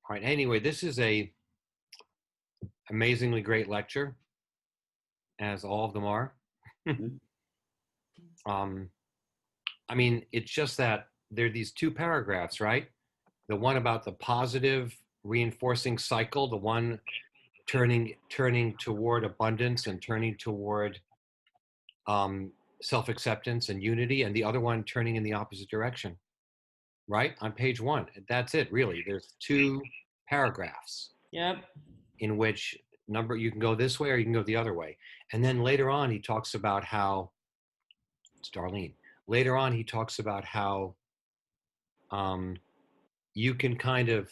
All right. Anyway, this is a amazingly great lecture, as all of them are. I mean, it's just that there are these two paragraphs, right? The one about the positive reinforcing cycle, the one turning toward abundance and turning toward self-acceptance and unity, and the other one turning in the opposite direction, right? On page 1. That's it, really. There's 2 paragraphs. Yep. In which you can go this way or you can go the other way. And then later on, he talks about how, it's Darlene, later on, he talks about how you can kind of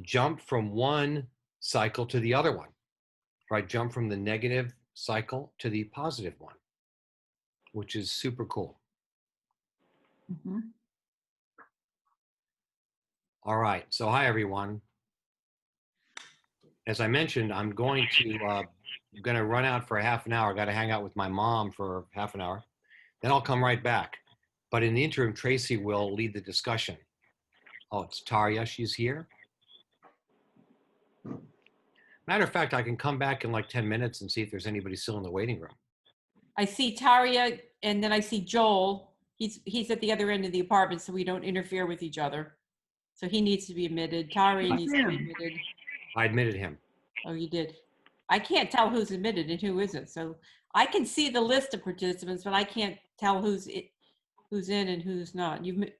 jump from one cycle to the other one, right? Jump from the negative cycle to the positive one, which is super cool. Mm-hmm. All right, so hi everyone. As I mentioned, I'm going to run out for a half an hour. I got to hang out with my mom for half an hour. Then I'll come right back. But in the interim, Tracy will lead the discussion. Oh, it's Tarya. She's here. Matter of fact, I can come back in like 10 minutes and see if there's anybody still in the waiting room. I see Tarya, and then I see Joel. He's at the other end of the apartment, so we don't interfere with each other. So he needs to be admitted. Tarya needs to be admitted. I admitted him. Oh, you did. I can't tell who's admitted and who isn't. So I can see the list of participants, but I can't tell who's in and who's not. I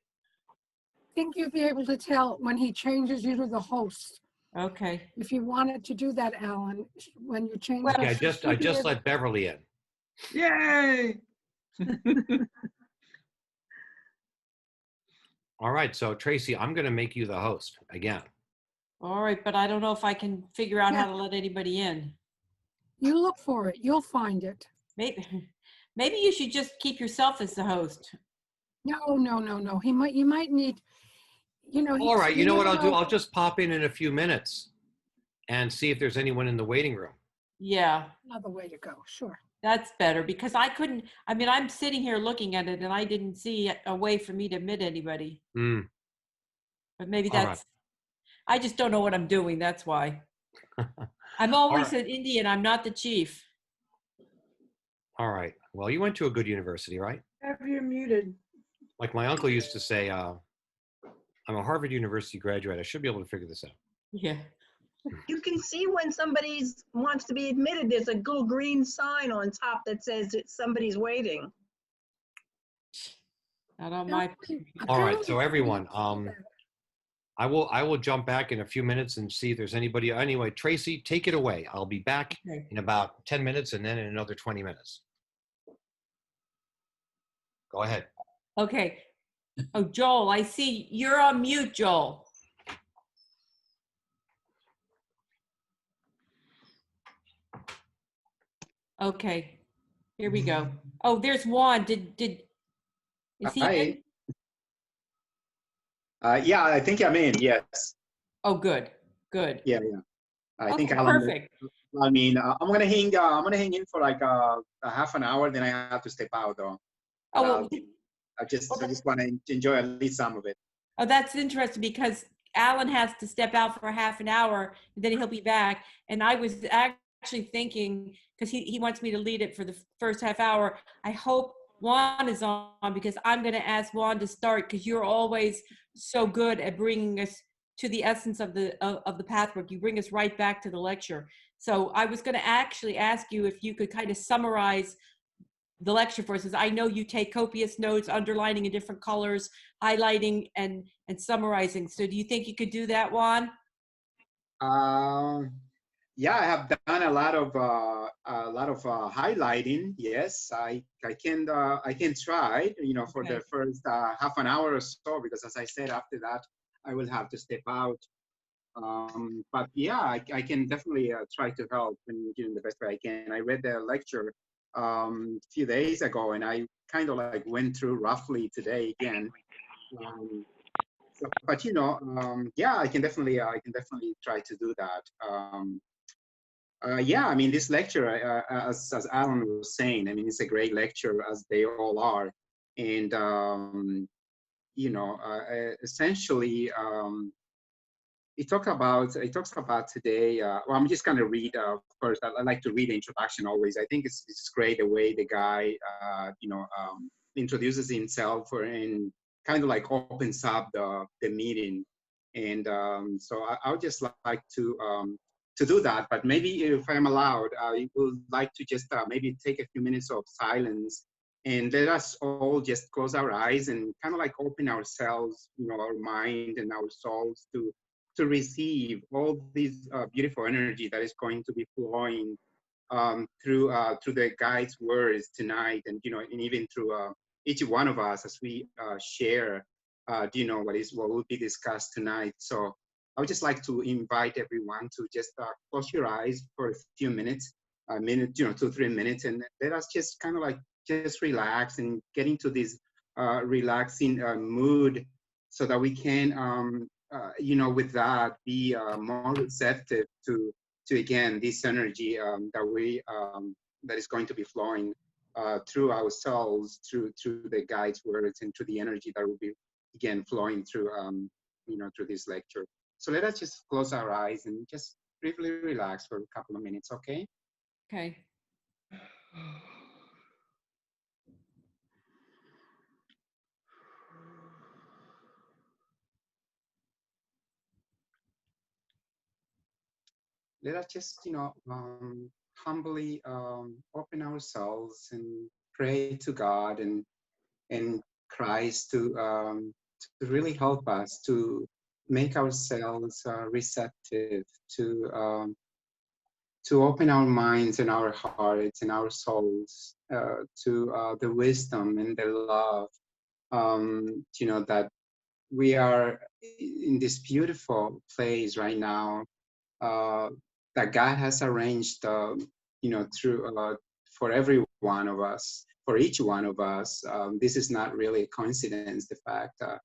think you'll be able to tell when he changes you to the host. Okay. If you wanted to do that, Alan, when you change. Well, Yeah, I just let Beverly in. Yay! All right, so Tracy, I'm going to make you the host again. All right, but I don't know if I can figure out how to let anybody in. You look for it. You'll find it. Maybe you should just keep yourself as the host. No. You might need, All right, you know what I'll do? I'll just pop in a few minutes and see if there's anyone in the waiting room. Yeah. Another way to go. Sure. That's better because I'm sitting here looking at it and I didn't see a way for me to admit anybody. But maybe that's, I just don't know what I'm doing. That's why. I'm always an Indian. I'm not the chief. All right. Well, you went to a good university, right? You're muted. Like my uncle used to say, I'm a Harvard University graduate. I should be able to figure this out. Yeah. You can see when somebody wants to be admitted, there's a little green sign on top that says that somebody's waiting. Not on my. All right, so everyone, I will jump back in a few minutes and see if there's anybody. Anyway, Tracy, take it away. I'll be back in about 10 minutes and then in another 20 minutes. Go ahead. Okay. Oh, Joel, I see you're on mute, Joel. Okay, here we go. Oh, there's Juan. Is he in? Yeah, I think I'm in. Yes. Oh, good. Yeah. I think Okay, Alan. perfect. I mean, I'm gonna hang in for like a half an hour. Then I have to step out though. Oh, well, I just want to enjoy at least some of it. oh, that's interesting because Alan has to step out for a half an hour and then he'll be back. And I was actually thinking, because he wants me to lead it for the first half hour, I hope Juan is on because I'm going to ask Juan to start because you're always so good at bringing us to the essence of the Pathwork. You bring us right back to the lecture. So I was going to actually ask you if you could kind of summarize the lecture for us, because I know you take copious notes, underlining in different colors, highlighting and summarizing. So do you think you could do that, Juan? Yeah, I have done a lot of highlighting. Yes, I can try. For the first half an hour or so, because as I said, after that I will have to step out. But yeah, I can definitely try to help in the best way I can. I read the lecture a few days ago, and I kind of like went through roughly today again. But yeah, I can definitely try to do that. Yeah, I mean, this lecture, as Alan was saying, I mean, it's a great lecture, as they all are, and essentially, it talks about today. Well, I'm just gonna read first. I like to read the introduction always. I think it's great the way the guy introduces himself and kind of like opens up the meeting. And so I would just like to do that. But maybe if I'm allowed, I would like to just maybe take a few minutes of silence and let us all just close our eyes and kind of like open ourselves, our mind and our souls to receive all this beautiful energy that is going to be flowing through the guide's words tonight, and and even through each one of us as we share, what will be discussed tonight. So I would just like to invite everyone to just close your eyes for a few minutes, a minute, 2-3 minutes, and let us just kind of like just relax and get into this relaxing mood, so that we can, with that, be more receptive to again this energy that is going to be flowing through ourselves, through the guide's words, and through the energy that will be again flowing through through this lecture. So let us just close our eyes and just briefly relax for a couple of minutes, okay? Okay. Let us just humbly open ourselves and pray to God and Christ to really help us to make ourselves receptive to open our minds and our hearts and our souls to the wisdom and the love, that we are in this beautiful place right now, that God has arranged, through for every one of us, for each one of us. This is not really a coincidence, the fact that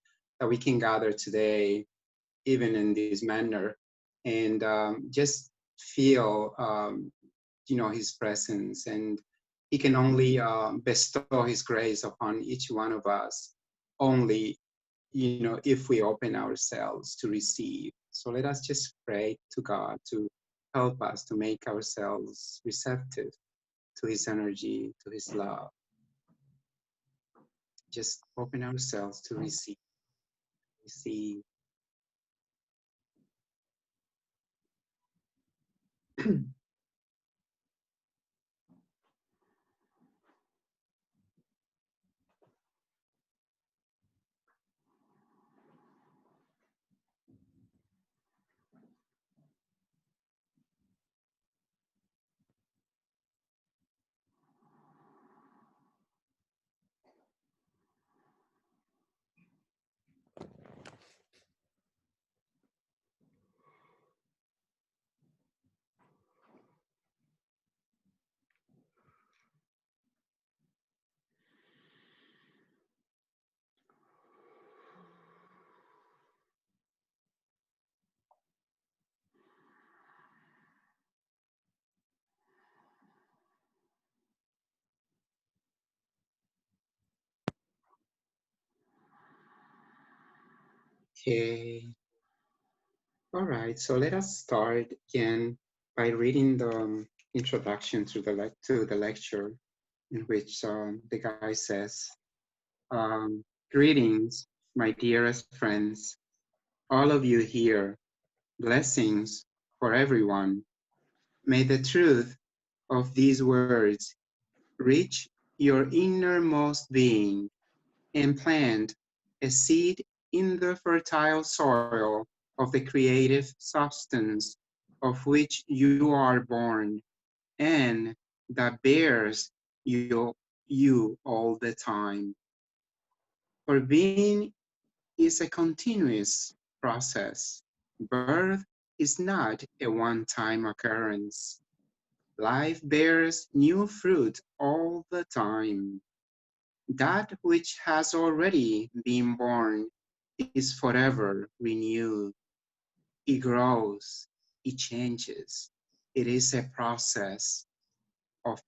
we can gather today, even in this manner, and just feel, His presence. And He can only bestow His grace upon each one of us, only if we open ourselves to receive. So let us just pray to God to help us to make ourselves receptive to His energy, to His love. Just open ourselves to receive. Receive. Okay. All right. So let us start again by reading the introduction to the lecture, in which the guy says, "Greetings, my dearest friends, all of you here. Blessings for everyone. May the truth of these words reach your innermost being and plant a seed in the fertile soil of the creative substance of which you are born, and that bears you all the time. For being is a continuous process. Birth is not a one-time occurrence. Life bears new fruit all the time. That which has already been born is forever renewed. It grows, it changes. It is a process of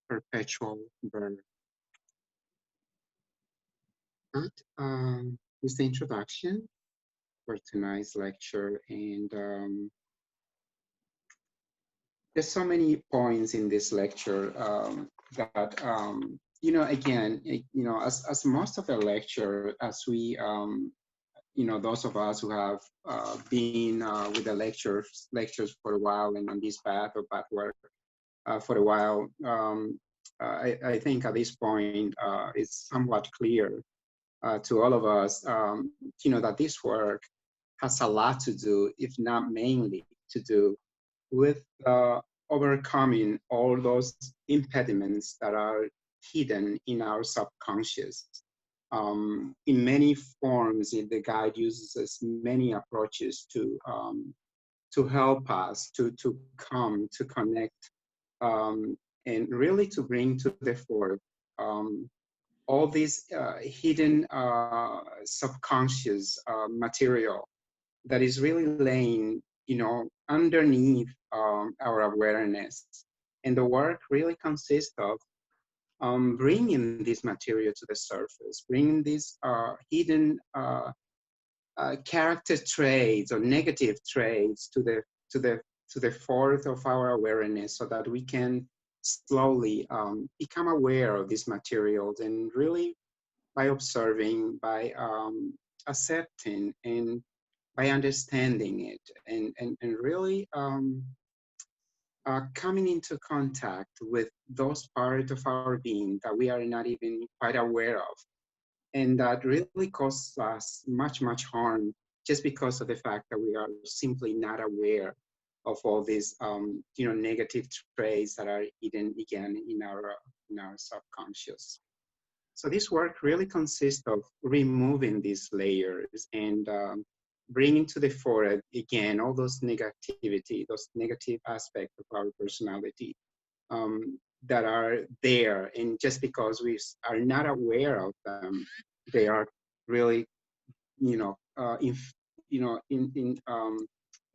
perpetual birth. That is the introduction. tonight's lecture. And there's so many points in this lecture that, again, as most of the lecture, as we, those of us who have been with the lectures for a while and on this path of Pathwork for a while, I think at this point it's somewhat clear to all of us, that this work has a lot to do, if not mainly to do, with overcoming all those impediments that are hidden in our subconscious. In many forms, the guide uses many approaches to help us to come to connect, and really to bring to the fore all this hidden subconscious material that is really laying, underneath our awareness. And the work really consists of bringing this material to the surface, bringing these hidden character traits or negative traits to the forth of our awareness, so that we can slowly become aware of these materials, and really by observing, by accepting, and by understanding it, and really coming into contact with those parts of our being that we are not even quite aware of, and that really causes us much, much harm, just because of the fact that we are simply not aware of all these negative traits that are hidden again in our subconscious. So this work really consists of removing these layers and bringing to the fore again all those negativity, those negative aspects of our personality that are there, and just because we are not aware of them, they are really,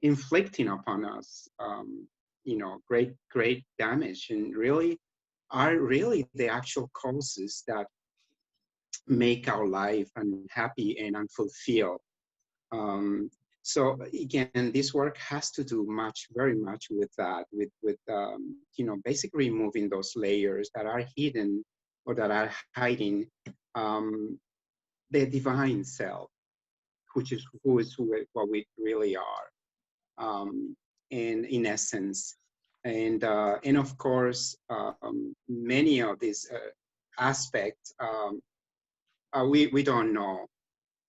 inflicting upon us, great damage, and really are really the actual causes that make our life unhappy and unfulfilled. So again, this work has to do very much with that, with basically removing those layers that are hidden or that are hiding the divine self, which is what we really are, and in essence. And of course, many of these aspects we don't know.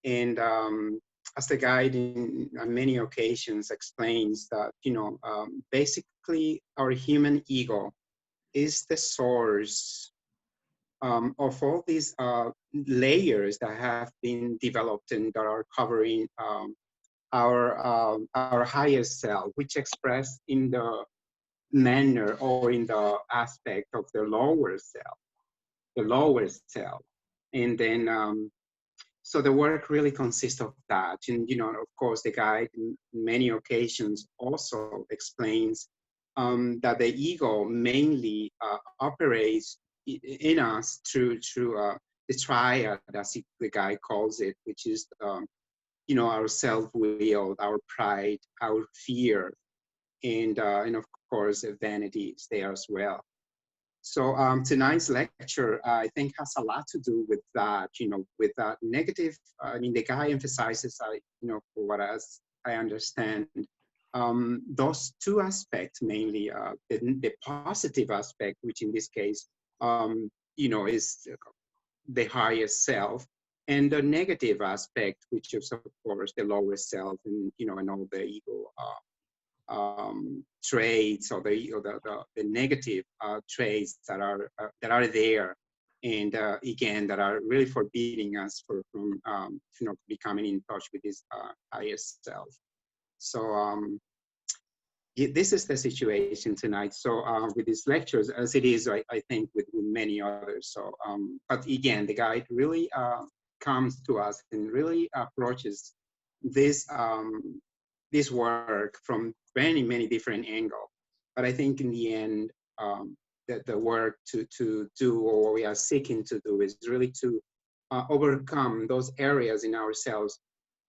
And as the guide on many occasions explains that, basically our human ego is the source of all these layers that have been developed and that are covering our higher self, which expressed in the manner or in the aspect of the lower self. And then so the work really consists of that. And, of course, the guide in many occasions also explains that the ego mainly operates in us through the triad, as the guide calls it, which is, our self-will, our pride, our fear, and of course, vanity is there as well. So tonight's lecture, I think, has a lot to do with that, with that negative. The guy emphasizes, for what I understand, those two aspects mainly, the positive aspect, which in this case, is the higher self, and the negative aspect, which is, of course, the lower self, and, and all the ego traits, or the negative traits that are there, and again, that are really forbidding us from becoming in touch with this highest self. So this is the situation tonight. So with these lectures, as it is, I think, with many others. So, but again, the guide really comes to us and really approaches this this work from many different angles. But I think in the end, the work to do, or what we are seeking to do, is really to overcome those areas in ourselves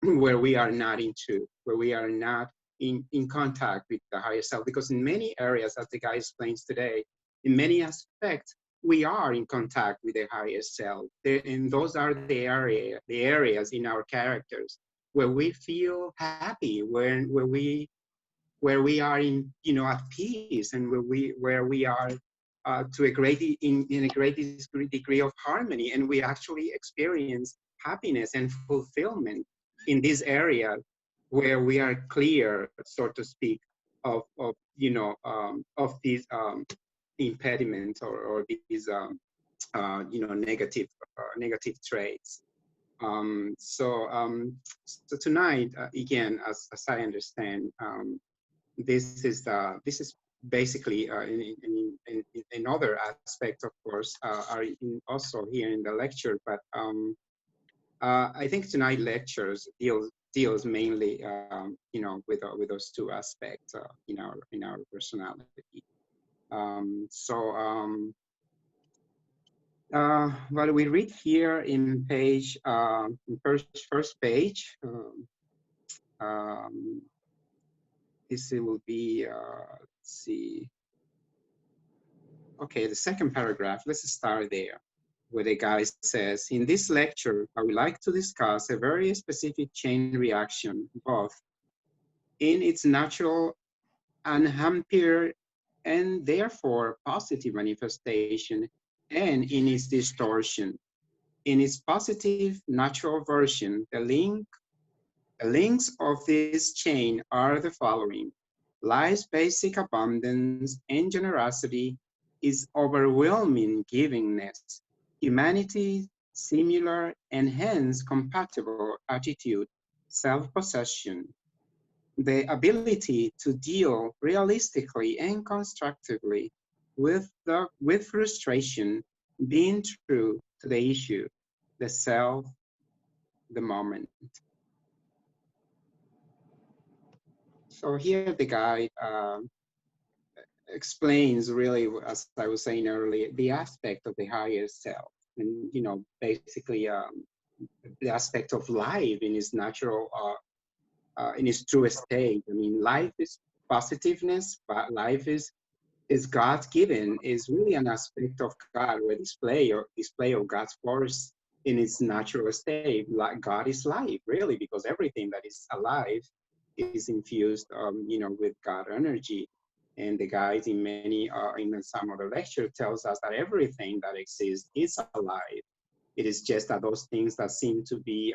where we are not in truth, where we are not in contact with the higher self. Because in many areas, as the guy explains today, in many aspects, we are in contact with the higher self. And those are the areas in our characters where we feel happy, where we are in, at peace, and where we are to a in a great degree of harmony, and we actually experience happiness and fulfillment in this area where we are clear, so to speak, of these impediments, or these negative traits. So tonight, again, as I understand, this is basically in another aspect, of course, are also here in the lecture, but I think tonight lectures deals mainly with those two aspects in our personality. What we read here in page first page. This will be, let's see. Okay, the second paragraph, let's start there, where the guy says, in this lecture, I would like to discuss a very specific chain reaction, both in its natural unhampered and therefore positive manifestation, and in its distortion. In its positive natural version, the links of this chain are the following. Life's basic abundance and generosity is overwhelming givingness. Humanity, similar and hence compatible attitude, self-possession. The ability to deal realistically and constructively with frustration, being true to the issue, the self, the moment. So here the guide explains really, as I was saying earlier, the aspect of the higher self, and basically the aspect of life in its natural, in its true state. I mean, life is positiveness, but life is God's given, is really an aspect of God, or display of God's force in its natural state. Like God is life, really, because everything that is alive is infused, with God energy. And the guide in some other lecture tells us that everything that exists is alive. It is just that those things that seem to be,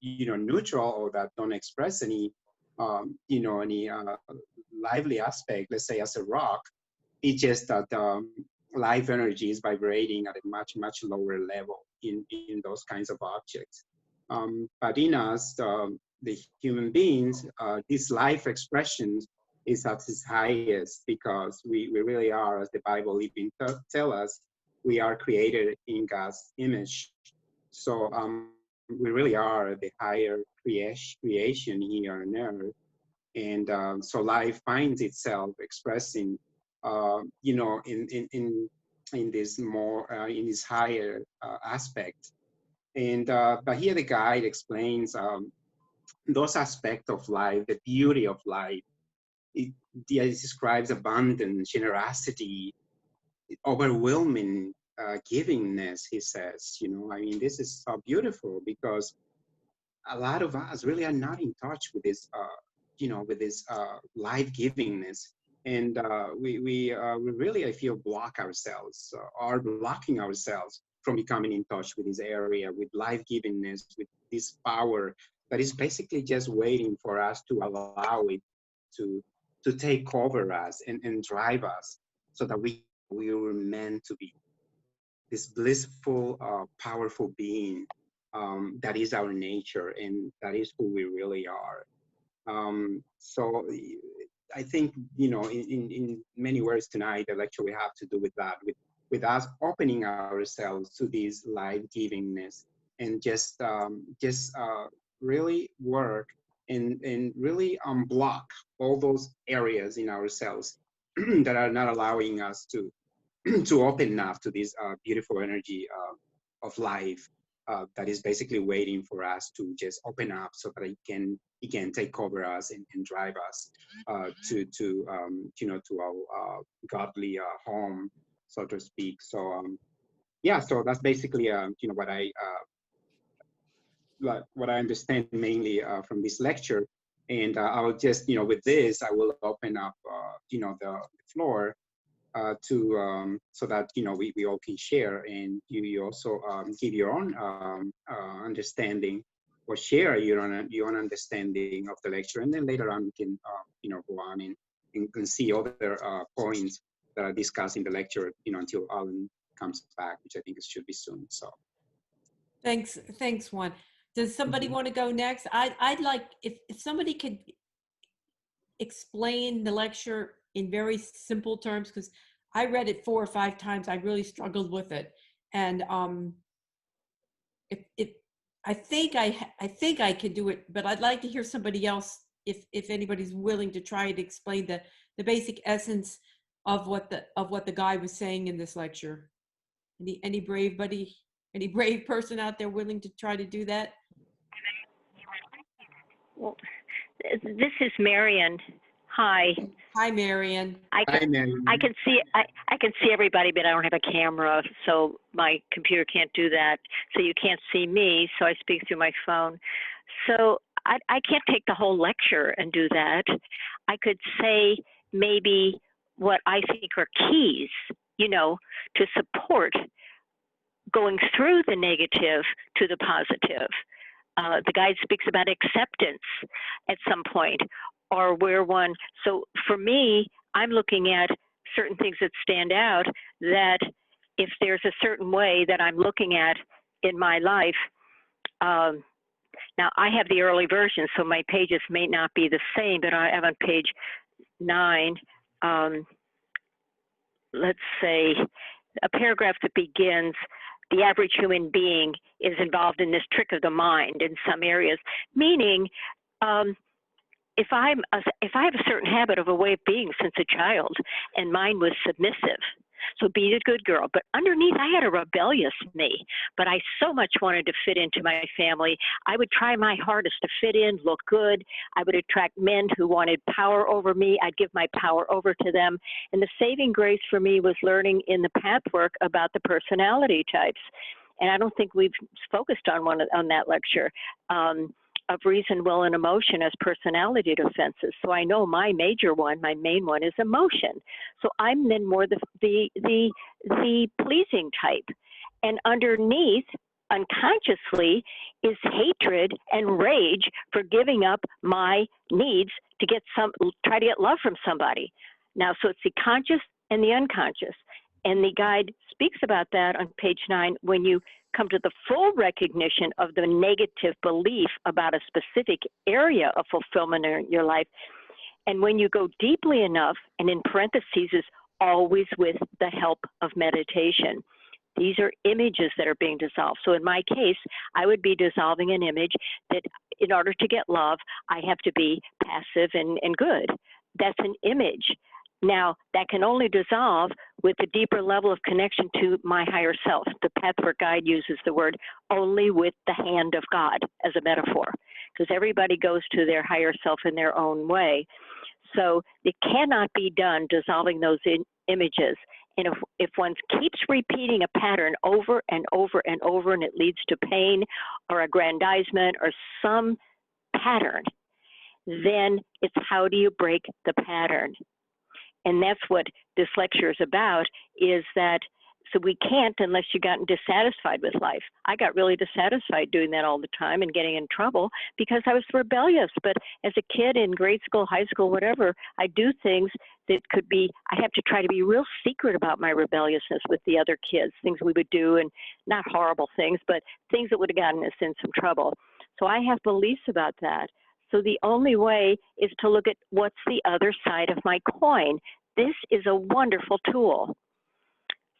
neutral, or that don't express any, any lively aspect, let's say as a rock, it's just that life energy is vibrating at a much, much lower level in those kinds of objects. But in us, the human beings, this life expression is at its highest, because we really are, as the Bible even tell us, we are created in God's image. So we really are the higher creation here on earth. And so life finds itself expressing, in this more, in this higher aspect. And but here the guide explains those aspects of life, the beauty of life. It describes abundance, generosity, overwhelming givingness, he says. I mean, this is so beautiful, because a lot of us really are not in touch with this, with this life-givingness. And we really, I feel, block ourselves, are blocking ourselves from becoming in touch with this area, with life-givingness, with this power that is basically just waiting for us to allow it to take over us and drive us, so that we were meant to be this blissful, powerful being that is our nature, and that is who we really are. So I think, in many words tonight, the lecture we have to do with that, with us opening ourselves to this life-givingness, and just really work and really unblock all those areas in ourselves that are not allowing us to to open up to this beautiful energy of life, that is basically waiting for us to just open up so that he can take over us and drive us to to our godly home, so to speak. So yeah, so that's basically what I understand mainly from this lecture. And I'll just, with this, I will open up, the floor so that, we all can share, and you also give your own understanding, or share your own understanding of the lecture. And then later on, we can, go on and see other points that are discussed in the lecture, until Alan comes back, which I think it should be soon. So. Thanks, Juan. Does somebody want to go next? I'd like, if somebody could explain the lecture in very simple terms, because I read it 4 or 5 times. I really struggled with it. And I think I could do it, but I'd like to hear somebody else, if anybody's willing to try to explain the basic essence of what the guy was saying in this lecture. Any brave person out there willing to try to do that? Well, this is Marion. Hi. Hi, Marion. Hi, Marion. I can see everybody, but I don't have a camera, so my computer can't do that. So you can't see me, so I speak through my phone. So I can't take the whole lecture and do that. I could say maybe what I think are keys, to support going through the negative to the positive. The guide speaks about acceptance at some point, or where one, so for me, I'm looking at certain things that stand out, that if there's a certain way that I'm looking at in my life, now I have the early version, so my pages may not be the same, but I have on page 9, let's say, a paragraph that begins, the average human being is involved in this trick of the mind in some areas, meaning if I have a certain habit of a way of being since a child, and mine was submissive, so be a good girl, but underneath I had a rebellious me, but I so much wanted to fit into my family. I would try my hardest to fit in, look good. I would attract men who wanted power over me. I'd give my power over to them. And the saving grace for me was learning in the Pathwork about the personality types. And I don't think we've focused on that lecture. Of reason, will, and emotion as personality defenses. So I know my major one, my main one, is emotion. So I'm then more the pleasing type. And underneath, unconsciously, is hatred and rage for giving up my needs to try to get love from somebody. Now, so it's the conscious and the unconscious. And the guide speaks about that on page 9 when you come to the full recognition of the negative belief about a specific area of fulfillment in your life. And when you go deeply enough, and in parentheses is always with the help of meditation. These are images that are being dissolved. So in my case, I would be dissolving an image that in order to get love, I have to be passive and good. That's an image. Now, that can only dissolve with a deeper level of connection to my higher self. The Pathwork guide uses the word only with the hand of God as a metaphor, because everybody goes to their higher self in their own way. So it cannot be done dissolving those images. And if one keeps repeating a pattern over and over and over, and it leads to pain or aggrandizement or some pattern, then it's how do you break the pattern? And that's what this lecture is about, is that, so we can't unless you've gotten dissatisfied with life. I got really dissatisfied doing that all the time and getting in trouble because I was rebellious. But as a kid in grade school, high school, whatever, I do things that could be, I have to try to be real secret about my rebelliousness with the other kids, things we would do, and not horrible things, but things that would have gotten us in some trouble. So I have beliefs about that. So the only way is to look at what's the other side of my coin. This is a wonderful tool.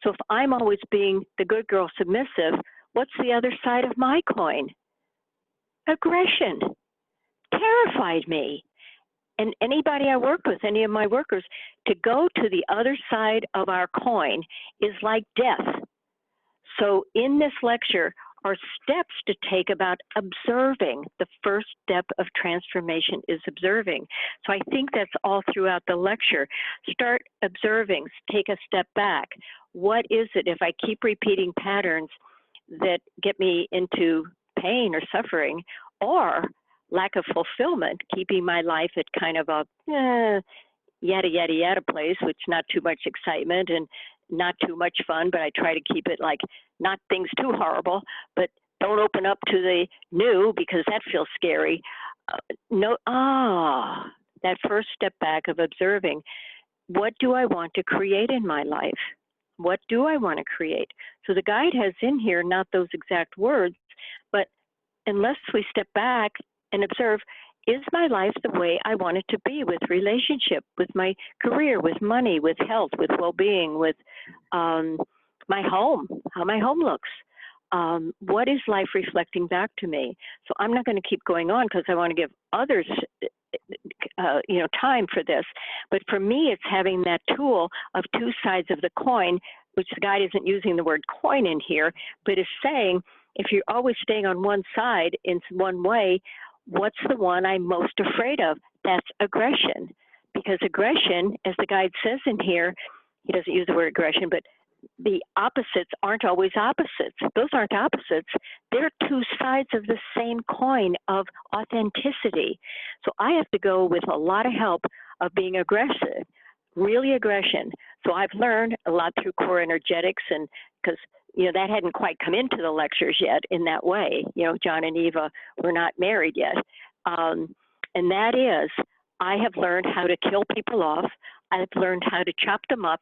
So if I'm always being the good girl submissive, what's the other side of my coin? Aggression. Terrified me. And anybody I work with, any of my workers, to go to the other side of our coin is like death. So in this lecture, are steps to take about observing. The first step of transformation is observing. So I think that's all throughout the lecture. Start observing, take a step back. What is it if I keep repeating patterns that get me into pain or suffering, or lack of fulfillment, keeping my life at kind of a yada place, which not too much excitement and not too much fun, but I try to keep it like not things too horrible, but don't open up to the new because that feels scary. That first step back of observing, what do I want to create in my life? What do I want to create? So the guide has in here, not those exact words, but unless we step back and observe, is my life the way I want it to be, with relationship, with my career, with money, with health, with well-being, with my home, how my home looks? What is life reflecting back to me? So I'm not going to keep going on because I want to give others time for this. But for me, it's having that tool of two sides of the coin, which the guide isn't using the word coin in here, but is saying, if you're always staying on one side in one way, what's the one I'm most afraid of? That's aggression. Because aggression, as the guide says in here, he doesn't use the word aggression, but the opposites aren't always opposites. Those aren't opposites. They're two sides of the same coin of authenticity. So I have to go with a lot of help of being aggressive, really aggression. So I've learned a lot through core energetics, and because that hadn't quite come into the lectures yet in that way. John and Eva were not married yet. And that is, I have learned how to kill people off. I've learned how to chop them up.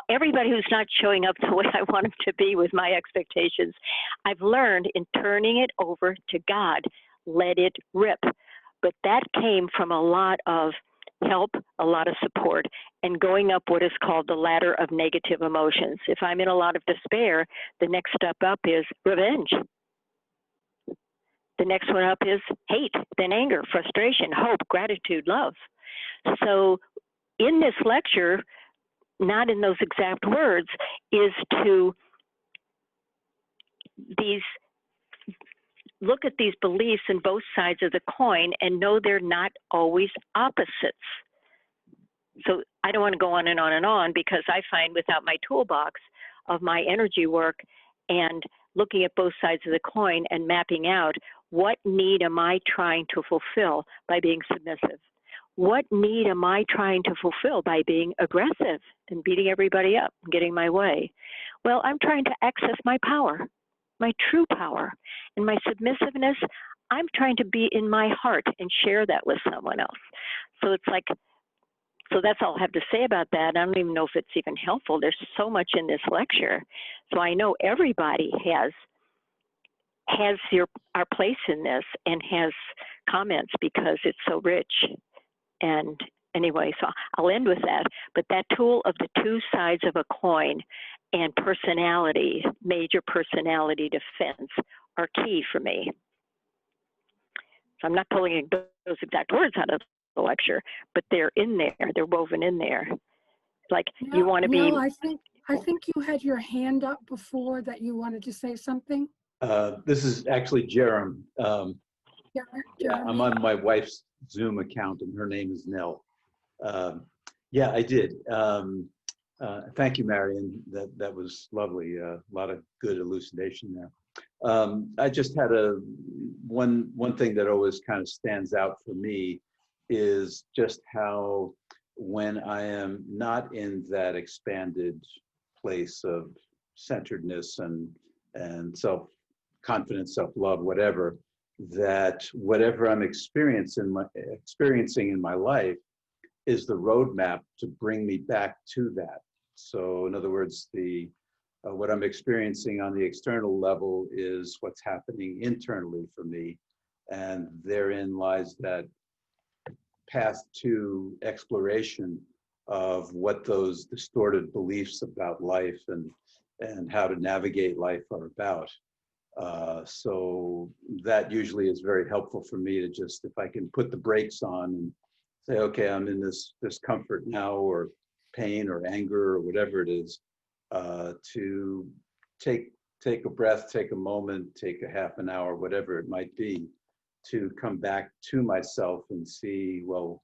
Everybody who's not showing up the way I want them to be with my expectations, I've learned in turning it over to God, let it rip. But that came from a lot of help, a lot of support, and going up what is called the ladder of negative emotions. If I'm in a lot of despair, the next step up is revenge. The next one up is hate, then anger, frustration, hope, gratitude, love. So in this lecture, not in those exact words, is to look at these beliefs in both sides of the coin and know they're not always opposites. So I don't want to go on and on and on, because I find without my toolbox of my energy work and looking at both sides of the coin and mapping out, what need am I trying to fulfill by being submissive? What need am I trying to fulfill by being aggressive and beating everybody up and getting my way? Well, I'm trying to access my power, my true power. And my submissiveness, I'm trying to be in my heart and share that with someone else. So it's like, so that's all I have to say about that. I don't even know if it's even helpful. There's so much in this lecture. So I know everybody has our place in this and has comments, because it's so rich. And anyway, so I'll end with that. But that tool of the two sides of a coin and personality, major personality defense, are key for me. So I'm not pulling those exact words out of the lecture, but they're in there. They're woven in there. Like, you want to be. I think you had your hand up before, that you wanted to say something. This is actually Jerem. Yeah, Yeah, I'm on my wife's Zoom account, and her name is Nell. Yeah, I did. Thank you, Marion. That was lovely. A lot of good elucidation there. I just had one thing that always kind of stands out for me is just how, when I am not in that expanded place of centeredness and self-confidence, self-love, whatever, that whatever I'm experiencing in my life is the roadmap to bring me back to that. So in other words, what I'm experiencing on the external level is what's happening internally for me. And therein lies that path to exploration of what those distorted beliefs about life and how to navigate life are about. So that usually is very helpful for me to just, if I can put the brakes on and say, okay, I'm in this discomfort now, or pain or anger or whatever it is, to take take a breath, take a moment, take a half an hour, whatever it might be, to come back to myself and see, well,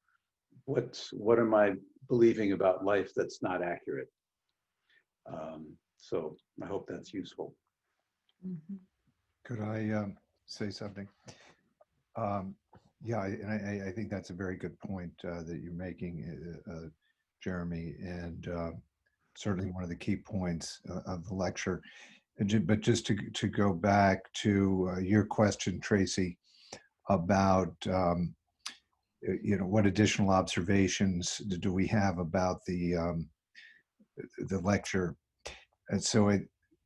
what am I believing about life that's not accurate? So I hope that's useful. Could I say something? Yeah, and I think that's a very good point that you're making, Jeremy, and certainly one of the key points of the lecture. But just to go back to your question, Tracy, about what additional observations do we have about the lecture? And so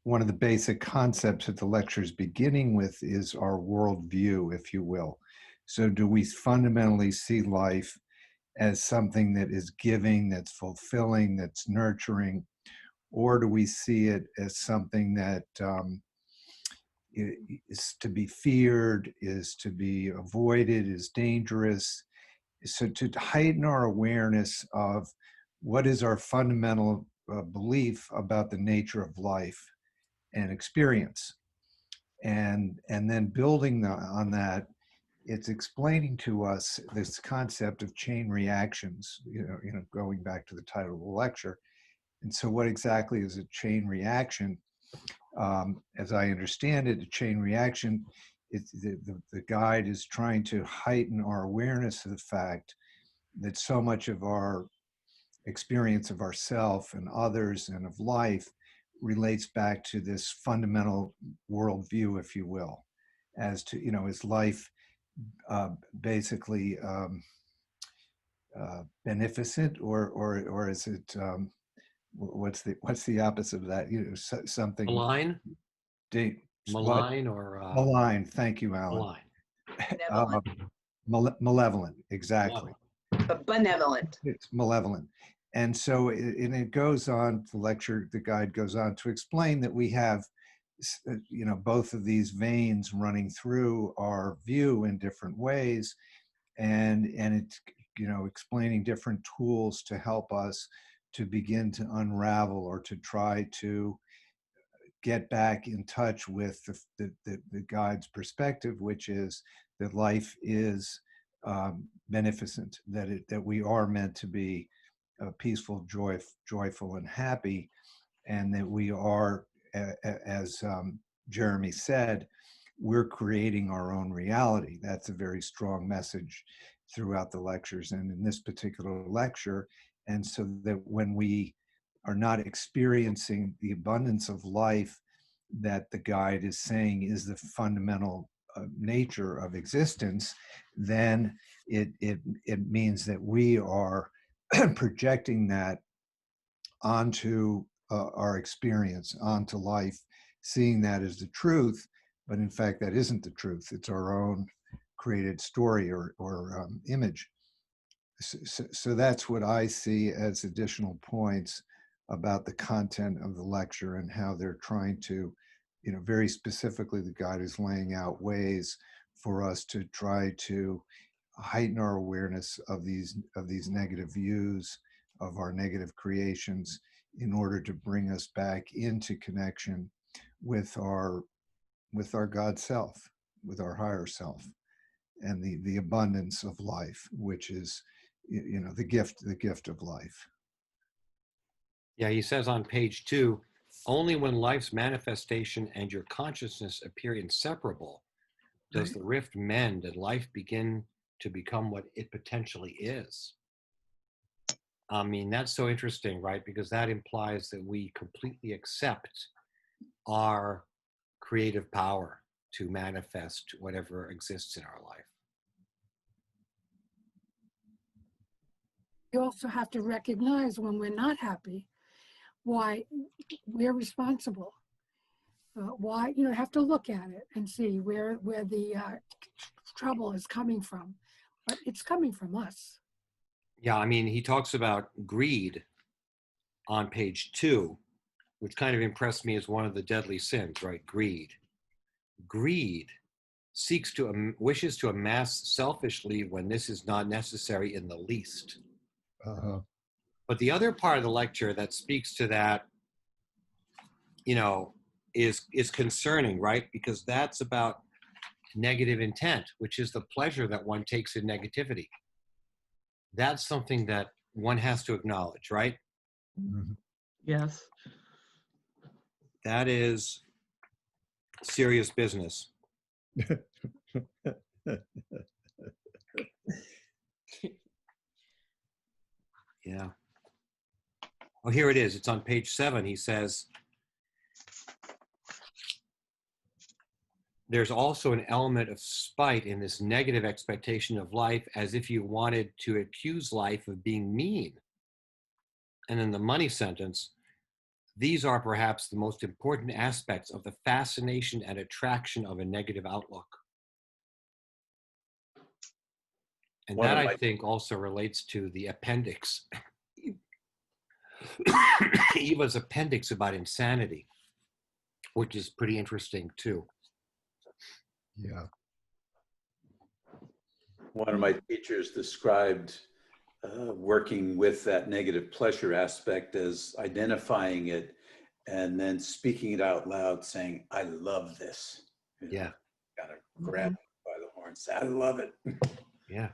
one of the basic concepts that the lecture is beginning with is our worldview, if you will. So do we fundamentally see life as something that is giving, that's fulfilling, that's nurturing, or do we see it as something that is to be feared, is to be avoided, is dangerous? So to heighten our awareness of what is our fundamental belief about the nature of life and experience, and then building on that, it's explaining to us this concept of chain reactions, going back to the title of the lecture. And so what exactly is a chain reaction? As I understand it, a chain reaction, the guide is trying to heighten our awareness of the fact that so much of our experience of ourself and others and of life relates back to this fundamental worldview, if you will, as to, is life basically beneficent, or is it what's the opposite of that? Something Malign, what? malign, or Malign. Thank you, Alan. Benevolent, Malevolent, exactly. but benevolent. It's malevolent. And so it goes on, the guide goes on to explain that we have, both of these veins running through our view in different ways. And it's, explaining different tools to help us to begin to unravel or to try to get back in touch with the guide's perspective, which is that life is beneficent, that we are meant to be peaceful, joyful, and happy, and that we are, as Jeremy said, we're creating our own reality. That's a very strong message throughout the lectures and in this particular lecture. And so that when we are not experiencing the abundance of life that the guide is saying is the fundamental nature of existence, then it means that we are projecting that onto our experience, onto life, seeing that as the truth, but in fact that isn't the truth. It's our own created story or image. So that's what I see as additional points about the content of the lecture and how they're trying to, very specifically, the guide is laying out ways for us to try to heighten our awareness of these negative views, of our negative creations, in order to bring us back into connection with our God self, with our higher self, and the abundance of life, which is, the gift of life. yeah, he says on page 2, only when life's manifestation and your consciousness appear inseparable does the rift mend and life begin to become what it potentially is. I mean, that's so interesting, right? Because that implies that we completely accept our creative power to manifest whatever exists in our life. You also have to recognize when we're not happy, why we're responsible. Why, have to look at it and see where the trouble is coming from. But it's coming from us. Yeah, I mean, he talks about greed on page 2, which kind of impressed me as one of the deadly sins, right? Greed. Greed wishes to amass selfishly when this is not necessary in the least. Uh-huh. But the other part of the lecture that speaks to that, is concerning, right? Because that's about negative intent, which is the pleasure that one takes in negativity. That's something that one has to acknowledge, right? Mhm. Yes. That is serious business. Yeah. Oh, here it is. It's on page 7. He says, there's also an element of spite in this negative expectation of life, as if you wanted to accuse life of being mean. And in the money sentence, these are perhaps the most important aspects of the fascination and attraction of a negative outlook. And One that, of I my- think, also relates to the appendix. Eva's appendix about insanity, which is pretty interesting too. Yeah. One of my teachers described working with that negative pleasure aspect as identifying it and then speaking it out loud, saying, I love this. You know, Yeah. kind of grab it by the horn, say, I love it. Yeah.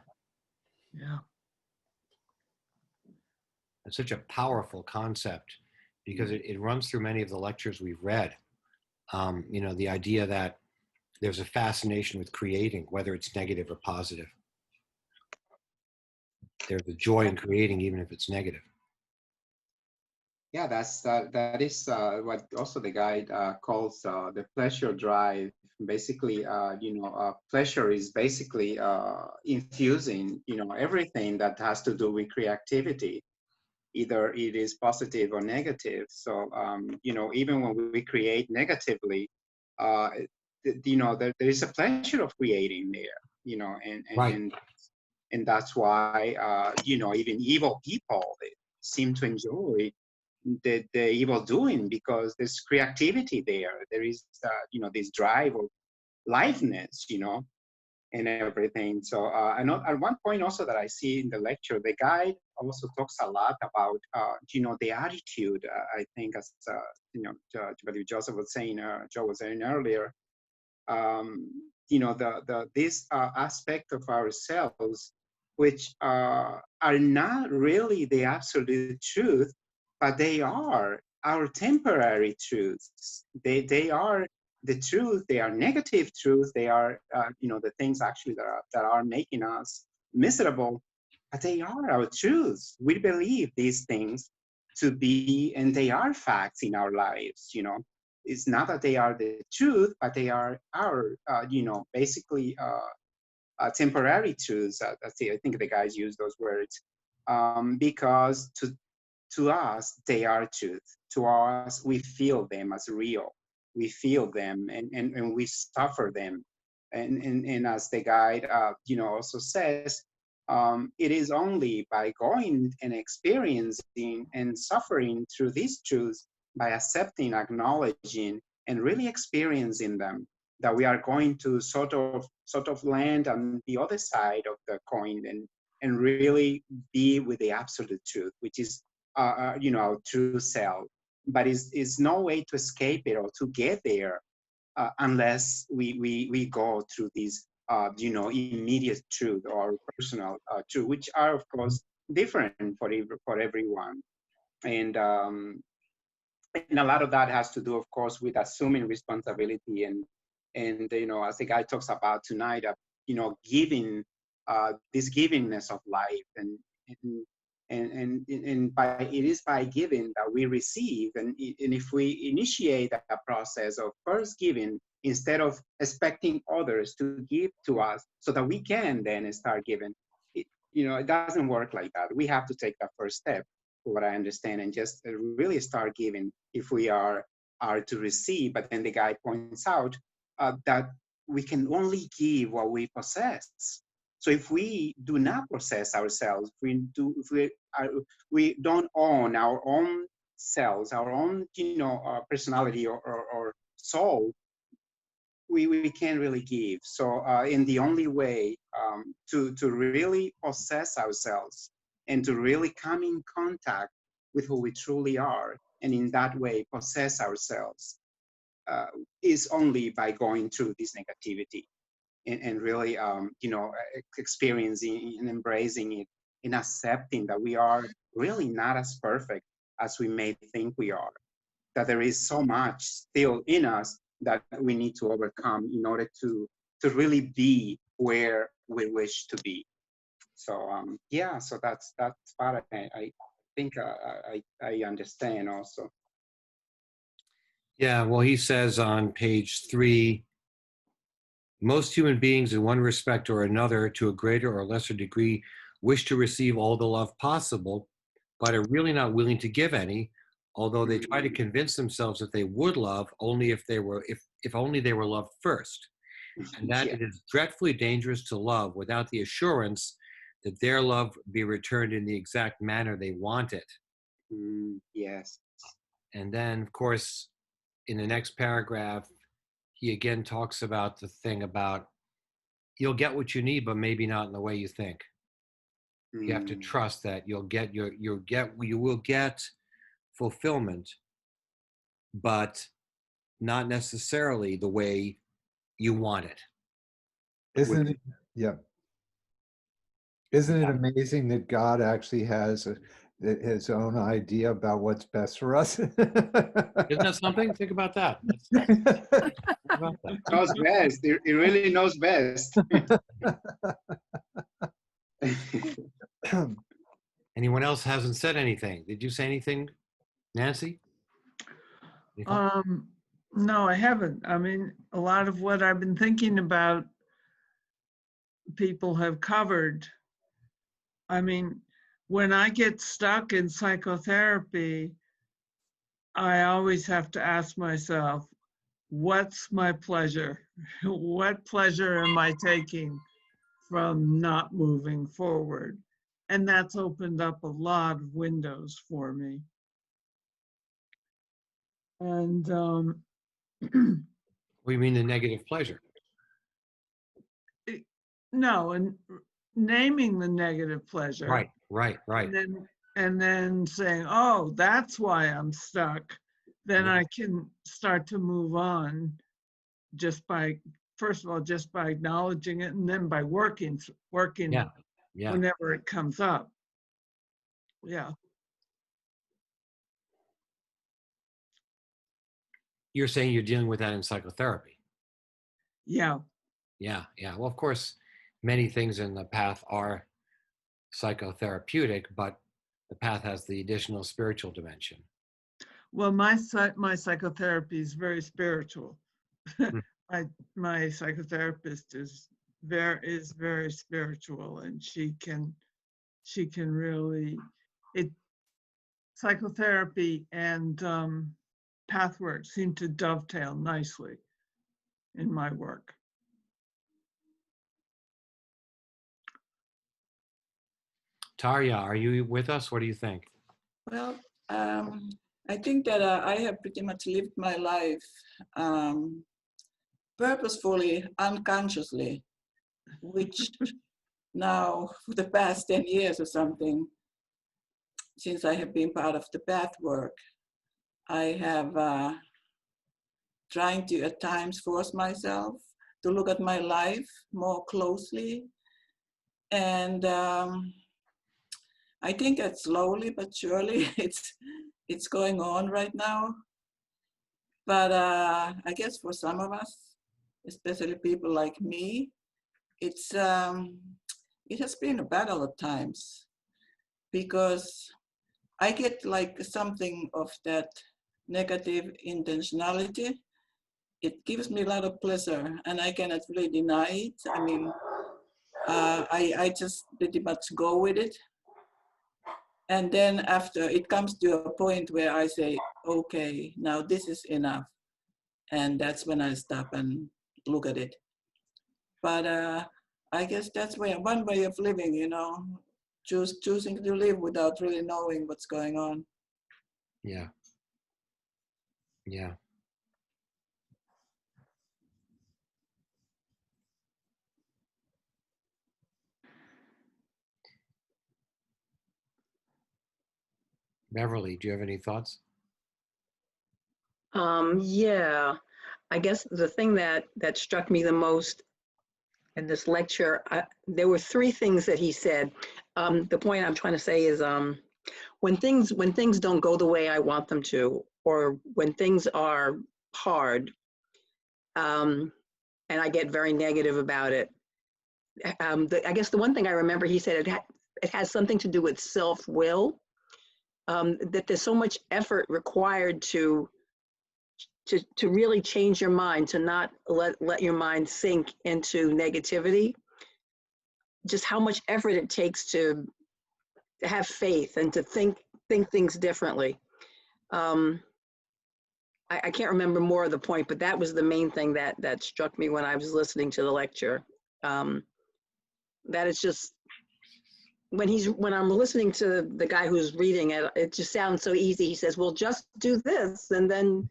Yeah. It's such a powerful concept because it runs through many of the lectures we've read. You know, the idea that there's a fascination with creating, whether it's negative or positive. There's a joy in creating, even if it's negative. Yeah, that is what also the guide calls the pleasure drive. Basically, pleasure is basically infusing, everything that has to do with creativity. Either it is positive or negative. So, even when we create negatively, there is a pleasure of creating there, Right. and that's why, even evil people seem to enjoy the evil doing, because there's creativity there. There is, this drive of liveness, and everything. So I know at one point also that I see in the lecture, the guide also talks a lot about, the attitude. I think as, Joseph was saying, Joe was saying earlier, this aspect of ourselves, which are not really the absolute truth, but they are our temporary truths. They are the truth. They are negative truths. They are, the things actually that are making us miserable, but they are our truths. We believe these things to be, and they are facts in our lives, It's not that they are the truth, but they are our, basically temporary truths. I think the guys use those words, because to us, they are truth. To us, we feel them as real. We feel them, and we suffer them. And as the guide, also says, it is only by going and experiencing and suffering through these truths, by accepting, acknowledging, and really experiencing them, that we are going to sort of land on the other side of the coin, and really be with the absolute truth, which is our true self. But is no way to escape it or to get there, unless we go through these immediate truth or personal truth, which are of course different for everyone. And a lot of that has to do, of course, with assuming responsibility, and as the guy talks about tonight, giving, this givingness of life, and by it is by giving that we receive, and if we initiate a process of first giving instead of expecting others to give to us so that we can then start giving, it doesn't work like that. We have to take that first step, for what I understand, and just really start giving if we are to receive. But then the guy points out that we can only give what we possess. So if we do not possess ourselves, we don't own our own selves, our own personality or soul, we can't really give. So in the only way to really possess ourselves and to really come in contact with who we truly are, and in that way possess ourselves, is only by going through this negativity and really, experiencing and embracing it and accepting that we are really not as perfect as we may think we are, that there is so much still in us that we need to overcome in order to really be where we wish to be. So yeah, so that's part I think I understand also. Yeah, well, he says on page 3, most human beings in one respect or another, to a greater or lesser degree, wish to receive all the love possible, but are really not willing to give any, although they try to convince themselves that they would love only if only they were loved first, and that Yeah. it is dreadfully dangerous to love without the assurance that their love be returned in the exact manner they want it. Yes. And then, of course, in the next paragraph, he again talks about the thing about you'll get what you need, but maybe not in the way you think. You have to trust that you will get fulfillment, but not necessarily the way you want it. Isn't it? Yeah. Isn't it Yeah. amazing that God actually has his own idea about what's best for us? Isn't that something? Think about that. Think about that. Knows best. It really knows best. Anyone else hasn't said anything? Did you say anything, Nancy? Any thoughts? No, I haven't. I mean, a lot of what I've been thinking about, people have covered. I mean, when I get stuck in psychotherapy, I always have to ask myself, what's my pleasure? What pleasure am I taking from not moving forward? And that's opened up a lot of windows for me. And What do you mean the negative pleasure? no, and naming the negative pleasure. Right. And then saying, oh, that's why I'm stuck. Then Yeah. I can start to move on just by, first of all, just by acknowledging it, and then by working Yeah. whenever it comes up. Yeah. You're saying you're dealing with that in psychotherapy. Yeah. Yeah. Well, of course, many things in the path are psychotherapeutic, but the path has the additional spiritual dimension. Well, my psychotherapy is very spiritual. My psychotherapist is very spiritual, and she can really, psychotherapy and pathwork seem to dovetail nicely in my work. Tarja, are you with us? What do you think? Well, I think that I have pretty much lived my life purposefully, unconsciously, which now for the past 10 years or something, since I have been part of the pathwork, I have trying to at times force myself to look at my life more closely. And I think that slowly but surely it's going on right now. But I guess for some of us, especially people like me, it has been a battle at times, because I get like something of that negative intentionality. It gives me a lot of pleasure, and I cannot really deny it. I mean, I just pretty much go with it. And then after, it comes to a point where I say, okay, now this is enough. And that's when I stop and look at it. But I guess that's one way of living, you know, choosing to live without really knowing what's going on. Yeah. Beverly, do you have any thoughts? Yeah. I guess the thing that struck me the most in this lecture, there were three things that he said. The point I'm trying to say is when things don't go the way I want them to, or when things are hard, and I get very negative about it. I guess the one thing I remember he said it has something to do with self-will. That there's so much effort required to really change your mind, to not let your mind sink into negativity. Just how much effort it takes to have faith and to think things differently. I can't remember more of the point, but that was the main thing that struck me when I was listening to the lecture. That it's just when I'm listening to the guy who's reading it, it just sounds so easy. He says, "Well, just do this, and then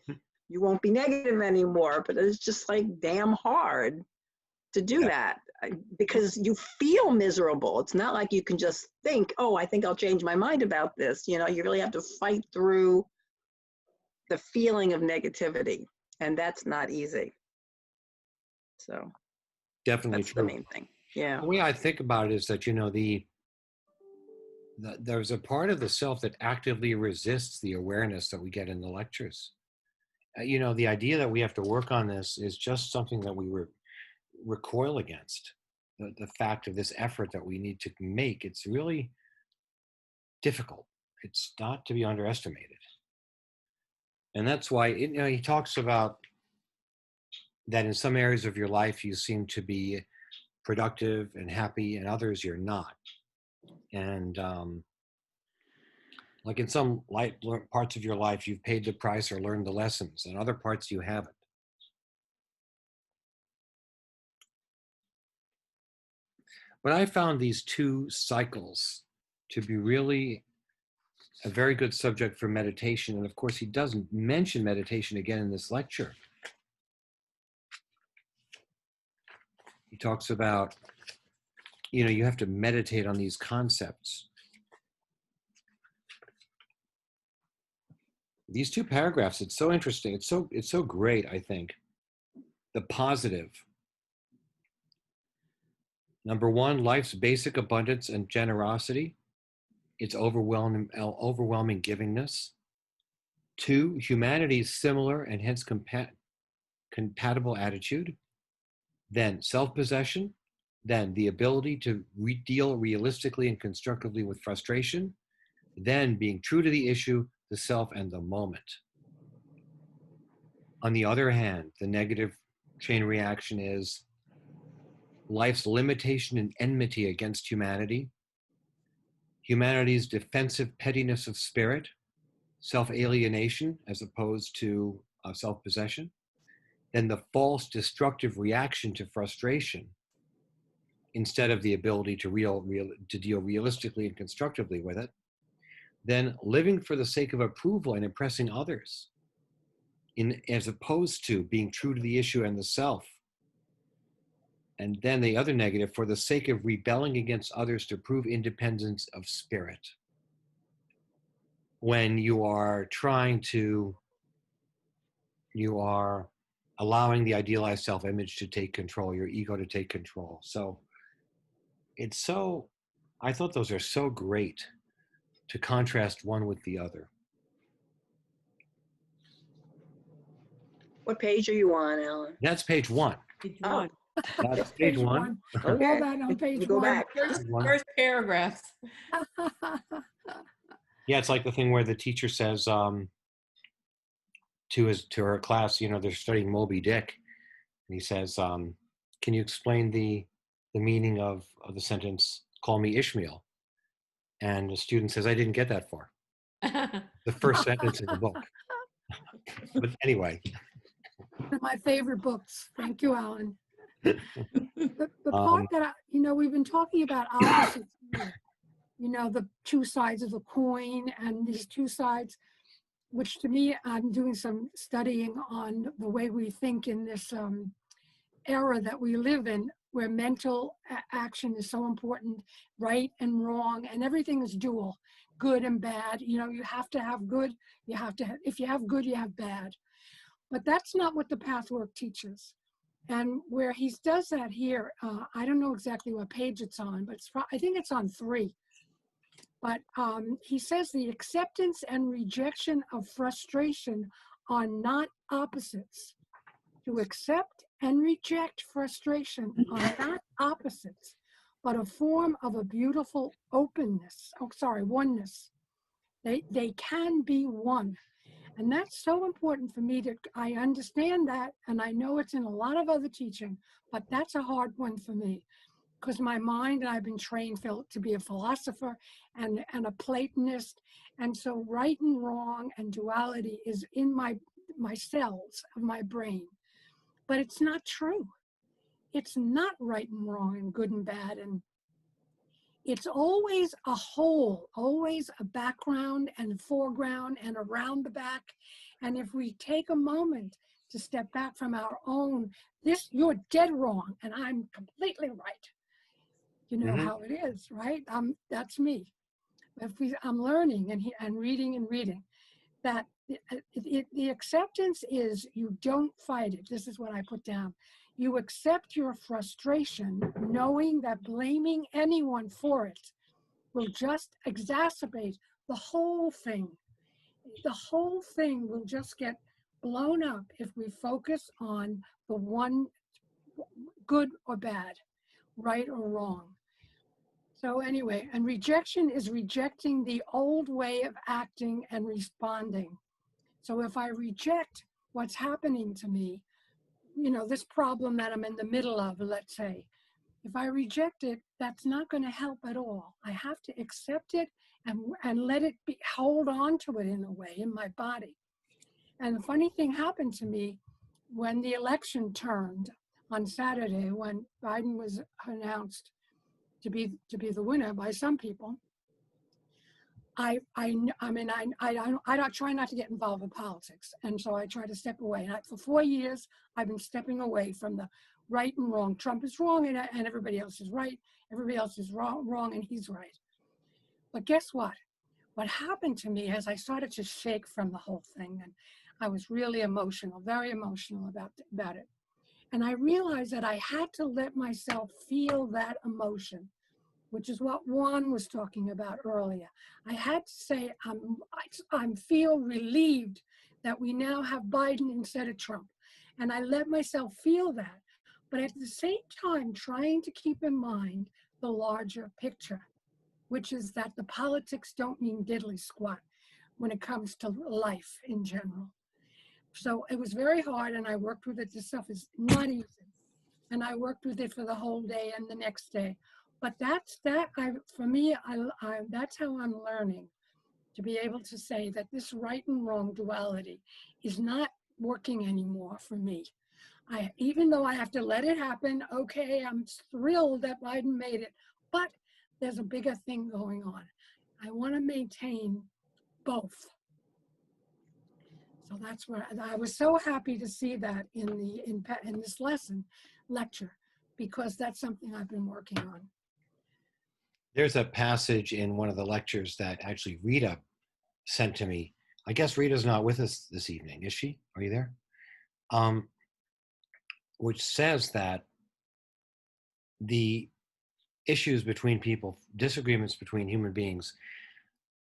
you won't be negative anymore." But it's just like damn hard to do that because you feel miserable. It's not like you can just think, "Oh, I think I'll change my mind about this." You know, you really have to fight through the feeling of negativity, and that's not easy. So Definitely that's true. the main thing. Yeah. The way I think about it is that, you know, there's a part of the self that actively resists the awareness that we get in the lectures. You know, the idea that we have to work on this is just something that we recoil against. The fact of this effort that we need to make, it's really difficult. It's not to be underestimated. And that's why, you know, he talks about that in some areas of your life, you seem to be productive and happy, and others you're not. And like in some parts of your life, you've paid the price or learned the lessons, and other parts you haven't. But I found these two cycles to be really a very good subject for meditation. And of course, he doesn't mention meditation again in this lecture. He talks about, you know, you have to meditate on these concepts. These two paragraphs, it's so interesting. It's so great, I think. The positive. Number one, life's basic abundance and generosity. Its overwhelming givingness. Two, humanity's similar and hence compatible attitude. Then self-possession. Then the ability to deal realistically and constructively with frustration. Then being true to the issue, the self, and the moment. On the other hand, the negative chain reaction is life's limitation and enmity against humanity, humanity's defensive pettiness of spirit, self-alienation as opposed to self-possession, then the false destructive reaction to frustration instead of the ability to deal realistically and constructively with it, then living for the sake of approval and impressing others, as opposed to being true to the issue and the self. And then the other negative, for the sake of rebelling against others to prove independence of spirit. When you are allowing the idealized self-image to take control, your ego to take control. So I thought those are so great to contrast one with the other. What page are you on, Alan? That's page one. Page Oh. one. That's page one. All Okay. that on page Go one. back. First paragraphs. Yeah, it's like the thing where the teacher says to her class, you know, they're studying Moby Dick, and he says, "Can you explain the meaning of the sentence, 'Call me Ishmael'?" And the student says, "I didn't get that far." The first sentence in the book. But anyway, One of my favorite books. Thank you, Alan. The part that, we've been talking about opposites here. You know, the two sides of the coin and these two sides, which to me, I'm doing some studying on the way we think in this era that we live in, where mental action is so important, right and wrong, and everything is dual, good and bad. You know, you have to have good, if you have good, you have bad. But that's not what the Pathwork teaches. And where he does that here, I don't know exactly what page it's on, but I think it's on 3. But he says the acceptance and rejection of frustration are not opposites. To accept and reject frustration are not opposites, but a form of a beautiful openness. Oh, sorry, oneness. They can be one. And that's so important for me to, I understand that, and I know it's in a lot of other teaching, but that's a hard one for me. Because my mind, and I've been trained to be a philosopher and a Platonist. And so right and wrong and duality is in my cells of my brain. But it's not true. It's not right and wrong and good and bad. And it's always a whole, always a background and foreground and around the back. And if we take a moment to step back from our own, you're dead wrong and I'm completely right. You know how it is, right? That's me. I'm learning and reading that the acceptance is you don't fight it. This is what I put down. You accept your frustration, knowing that blaming anyone for it will just exacerbate the whole thing. The whole thing will just get blown up if we focus on the one good or bad, right or wrong. So anyway, and rejection is rejecting the old way of acting and responding. So if I reject what's happening to me, you know, this problem that I'm in the middle of, let's say, if I reject it, that's not going to help at all. I have to accept it and let it be, hold on to it in a way in my body. And the funny thing happened to me when the election turned on Saturday, when Biden was announced to be the winner by some people. I don't try not to get involved in politics, and so I try to step away. And for 4 years, I've been stepping away from the right and wrong. Trump is wrong, and everybody else is right. Everybody else is wrong, and he's right. But guess what? What happened to me as I started to shake from the whole thing, and I was really emotional, very emotional about it. And I realized that I had to let myself feel that emotion, which is what Juan was talking about earlier. I had to say, I feel relieved that we now have Biden instead of Trump. And I let myself feel that. But at the same time, trying to keep in mind the larger picture, which is that the politics don't mean diddly squat when it comes to life in general. So it was very hard, and I worked with it. This stuff is not easy. And I worked with it for the whole day and the next day. But for me, that's how I'm learning to be able to say that this right and wrong duality is not working anymore for me. Even though I have to let it happen, okay, I'm thrilled that Biden made it, but there's a bigger thing going on. I want to maintain both. So that's where I was so happy to see that in this lecture, because that's something I've been working on. There's a passage in one of the lectures that actually Rita sent to me. I guess Rita's not with us this evening, is she? Are you there? Which says that the issues between people, disagreements between human beings,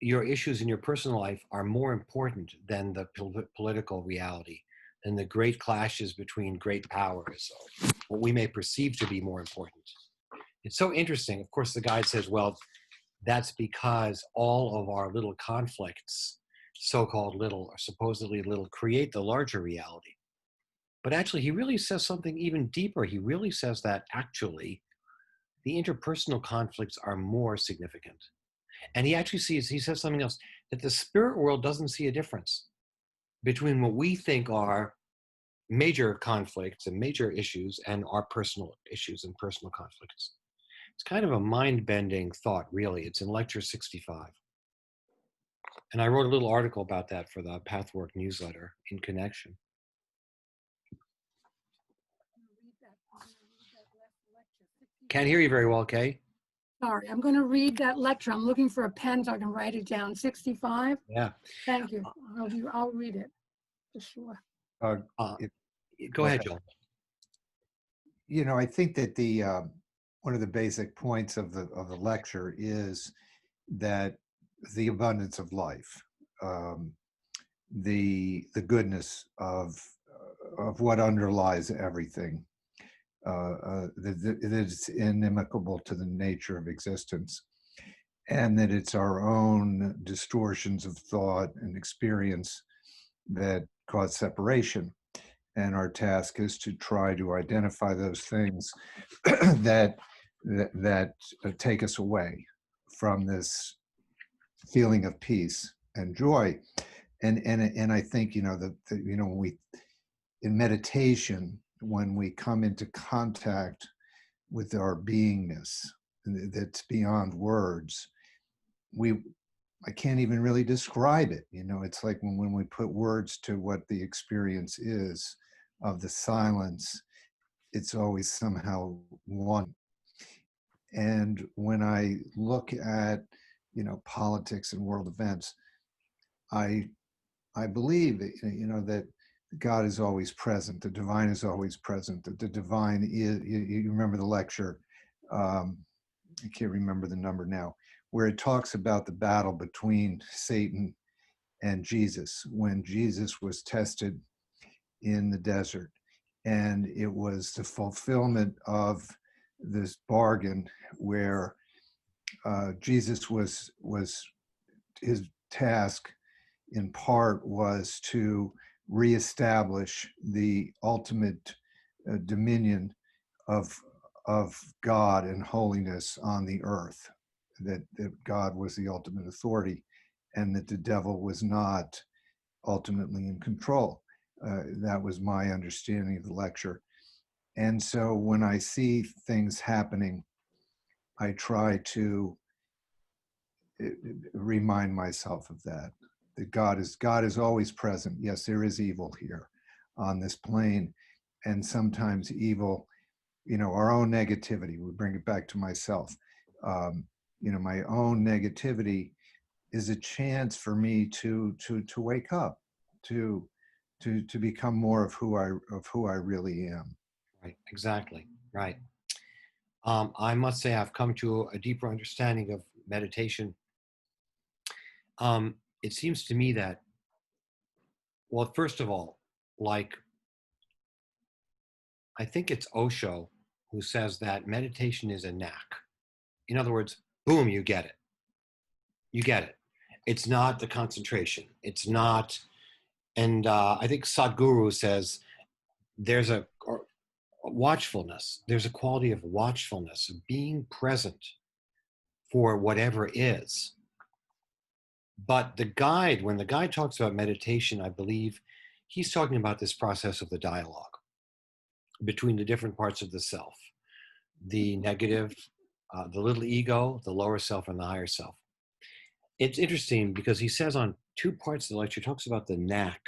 your issues in your personal life are more important than the political reality, than the great clashes between great powers, or what we may perceive to be more important. It's so interesting. Of course, the guide says, well, that's because all of our little conflicts, so-called little or supposedly little, create the larger reality. But actually, he really says something even deeper. He really says that actually the interpersonal conflicts are more significant. And he actually he says something else, that the spirit world doesn't see a difference between what we think are major conflicts and major issues and our personal issues and personal conflicts. It's kind of a mind-bending thought, really. It's in lecture 65. And I wrote a little article about that for the Pathwork newsletter in connection. Can't hear you very well, Kay. Sorry, I'm going to read that lecture. I'm looking for a pen so I can write it down. 65? Yeah. Thank you. I'll read it for sure. Uh, Uh, if- Go ahead, Joel. You know, I think that the one of the basic points of the lecture is that the abundance of life, the goodness of what underlies everything, that it's inimical to the nature of existence, and that it's our own distortions of thought and experience that cause separation. And our task is to try to identify those things that take us away from this feeling of peace and joy. And I think, you know, when we in meditation, when we come into contact with our beingness that's beyond words, I can't even really describe it. You know, it's like when we put words to what the experience is of the silence, it's always somehow one. And when I look at, you know, politics and world events, I believe that, you know, that God is always present. The divine is always present. That the divine is. You remember the lecture? I can't remember the number now, where it talks about the battle between Satan and Jesus when Jesus was tested in the desert, and it was the fulfillment of this bargain where Jesus was his task in part was to reestablish the ultimate dominion of God and holiness on the earth, that God was the ultimate authority, and that the devil was not ultimately in control. That was my understanding of the lecture. And so when I see things happening, I try to remind myself of that God is always present. Yes, there is evil here on this plane, and sometimes evil, you know, our own negativity. We bring it back to myself. You know, my own negativity is a chance for me to wake up, to become more of who I really am. Right, exactly. Right. I must say I've come to a deeper understanding of meditation. It seems to me that, well, first of all, like, I think it's Osho who says that meditation is a knack. In other words, boom, you get it. You get it. It's not the concentration. It's not, and I think Sadhguru says there's a watchfulness. There's a quality of watchfulness, of being present for whatever is. But when the guide talks about meditation, I believe he's talking about this process of the dialogue between the different parts of the self, the negative, the little ego, the lower self, and the higher self. It's interesting because he says on two parts of the lecture, he talks about the knack,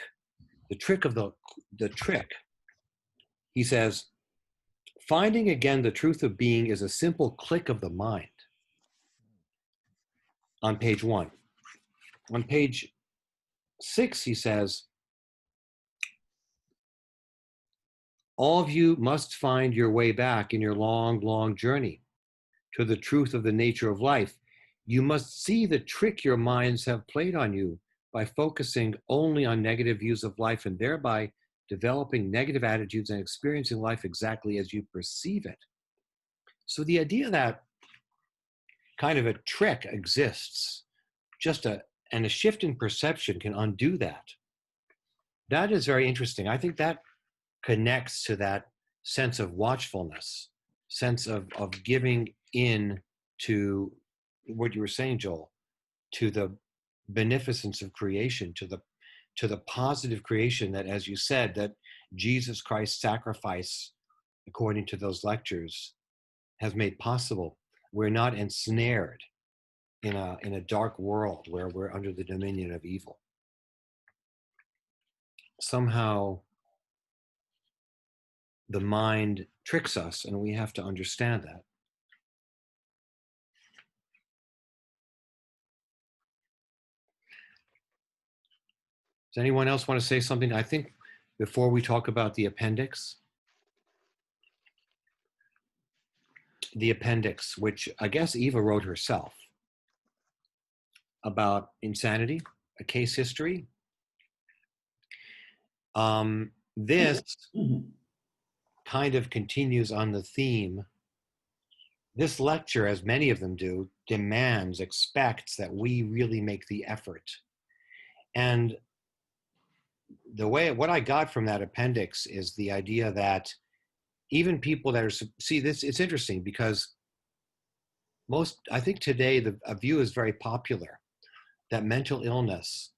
the trick of the trick. He says, finding again the truth of being is a simple click of the mind. On page 1. On page 6, he says, all of you must find your way back in your long, long journey to the truth of the nature of life. You must see the trick your minds have played on you by focusing only on negative views of life and thereby developing negative attitudes and experiencing life exactly as you perceive it. So the idea that kind of a trick exists, and a shift in perception can undo that. That is very interesting. I think that connects to that sense of watchfulness, sense of giving in to what you were saying, Joel, to the beneficence of creation, to the positive creation that, as you said, that Jesus Christ's sacrifice, according to those lectures, has made possible. We're not ensnared in a dark world where we're under the dominion of evil. Somehow the mind tricks us, and we have to understand that. Does anyone else want to say something? I think before we talk about the appendix? The appendix, which I guess Eva wrote herself, about insanity, a case history. This kind of continues on the theme. This lecture, as many of them do, demands, expects that we really make the effort. And what I got from that appendix is the idea that even people that are, see this, it's interesting because I think today a view is very popular that mental illness,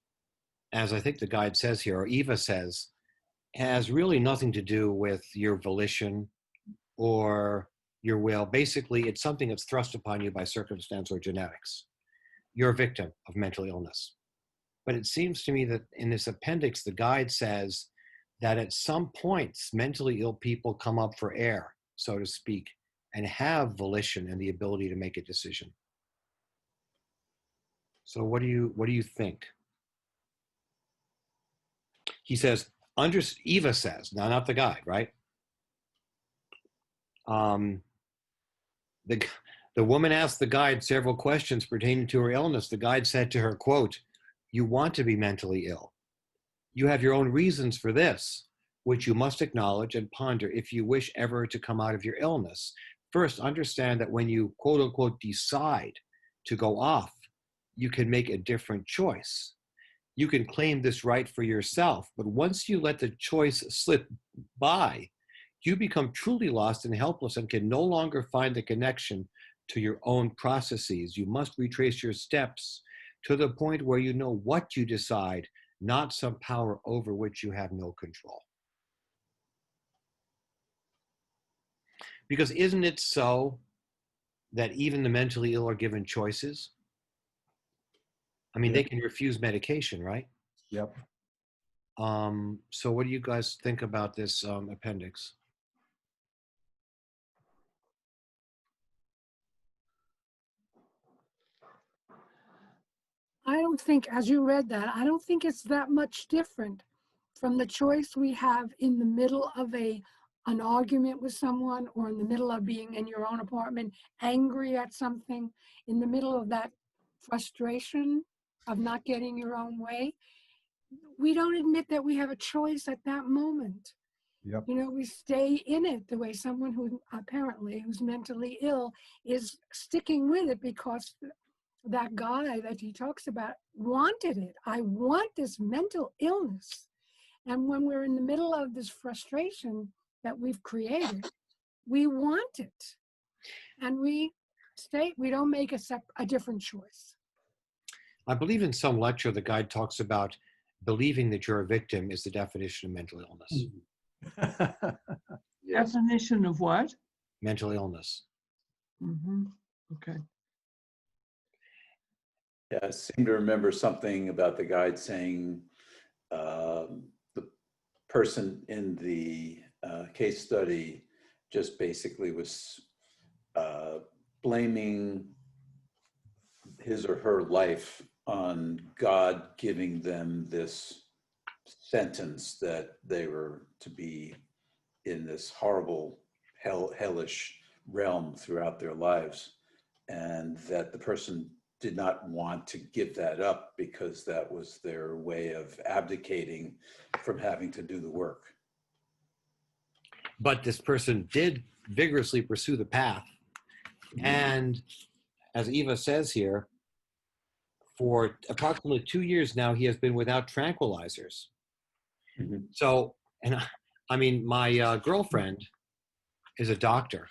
as I think the guide says here, or Eva says, has really nothing to do with your volition or your will. Basically, it's something that's thrust upon you by circumstance or genetics. You're a victim of mental illness. But it seems to me that in this appendix, the guide says that at some points, mentally ill people come up for air, so to speak, and have volition and the ability to make a decision. So what do you think? He says, Eva says, now not the guide, right? The woman asked the guide several questions pertaining to her illness. The guide said to her, quote, "You want to be mentally ill. You have your own reasons for this, which you must acknowledge and ponder if you wish ever to come out of your illness. First, understand that when you, quote unquote, decide to go off, you can make a different choice. You can claim this right for yourself, but once you let the choice slip by, you become truly lost and helpless and can no longer find the connection to your own processes. You must retrace your steps to the point where you know what you decide, not some power over which you have no control." Because isn't it so that even the mentally ill are given choices? I mean, they can refuse medication, right? Yep. So what do you guys think about this appendix? I don't think, as you read that, I don't think it's that much different from the choice we have in the middle of an argument with someone, or in the middle of being in your own apartment, angry at something, in the middle of that frustration of not getting your own way. We don't admit that we have a choice at that moment. Yep. You know, we stay in it the way someone who's mentally ill is sticking with it because that guy that he talks about wanted it. I want this mental illness. And when we're in the middle of this frustration that we've created, we want it. And we don't make a different choice. I believe in some lecture, the guide talks about believing that you're a victim is the definition of mental illness. Yes. Definition of what? Mental illness. Okay. Yeah, I seem to remember something about the guide saying the person in the case study just basically was blaming his or her life on God giving them this sentence that they were to be in this horrible, hellish realm throughout their lives, and that the person did not want to give that up because that was their way of abdicating from having to do the work. But this person did vigorously pursue the path. And as Eva says here, for approximately 2 years now, he has been without tranquilizers. Mhm. So, and I mean, my girlfriend is a doctor,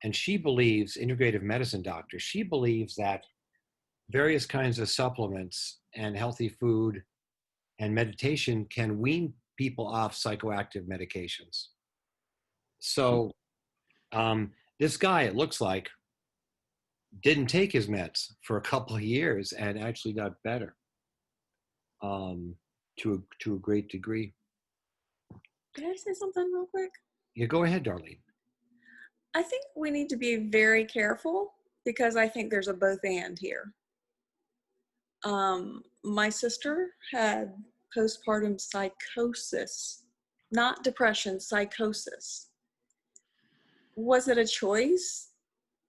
and she believes, integrative medicine doctor, she believes that various kinds of supplements and healthy food and meditation can wean people off psychoactive medications. So this guy, it looks like, didn't take his meds for a couple of years and actually got better to a great degree. Can I say something real quick? Yeah, go ahead, Darlene. I think we need to be very careful because I think there's a both and here. My sister had postpartum psychosis not depression, psychosis. Was it a choice?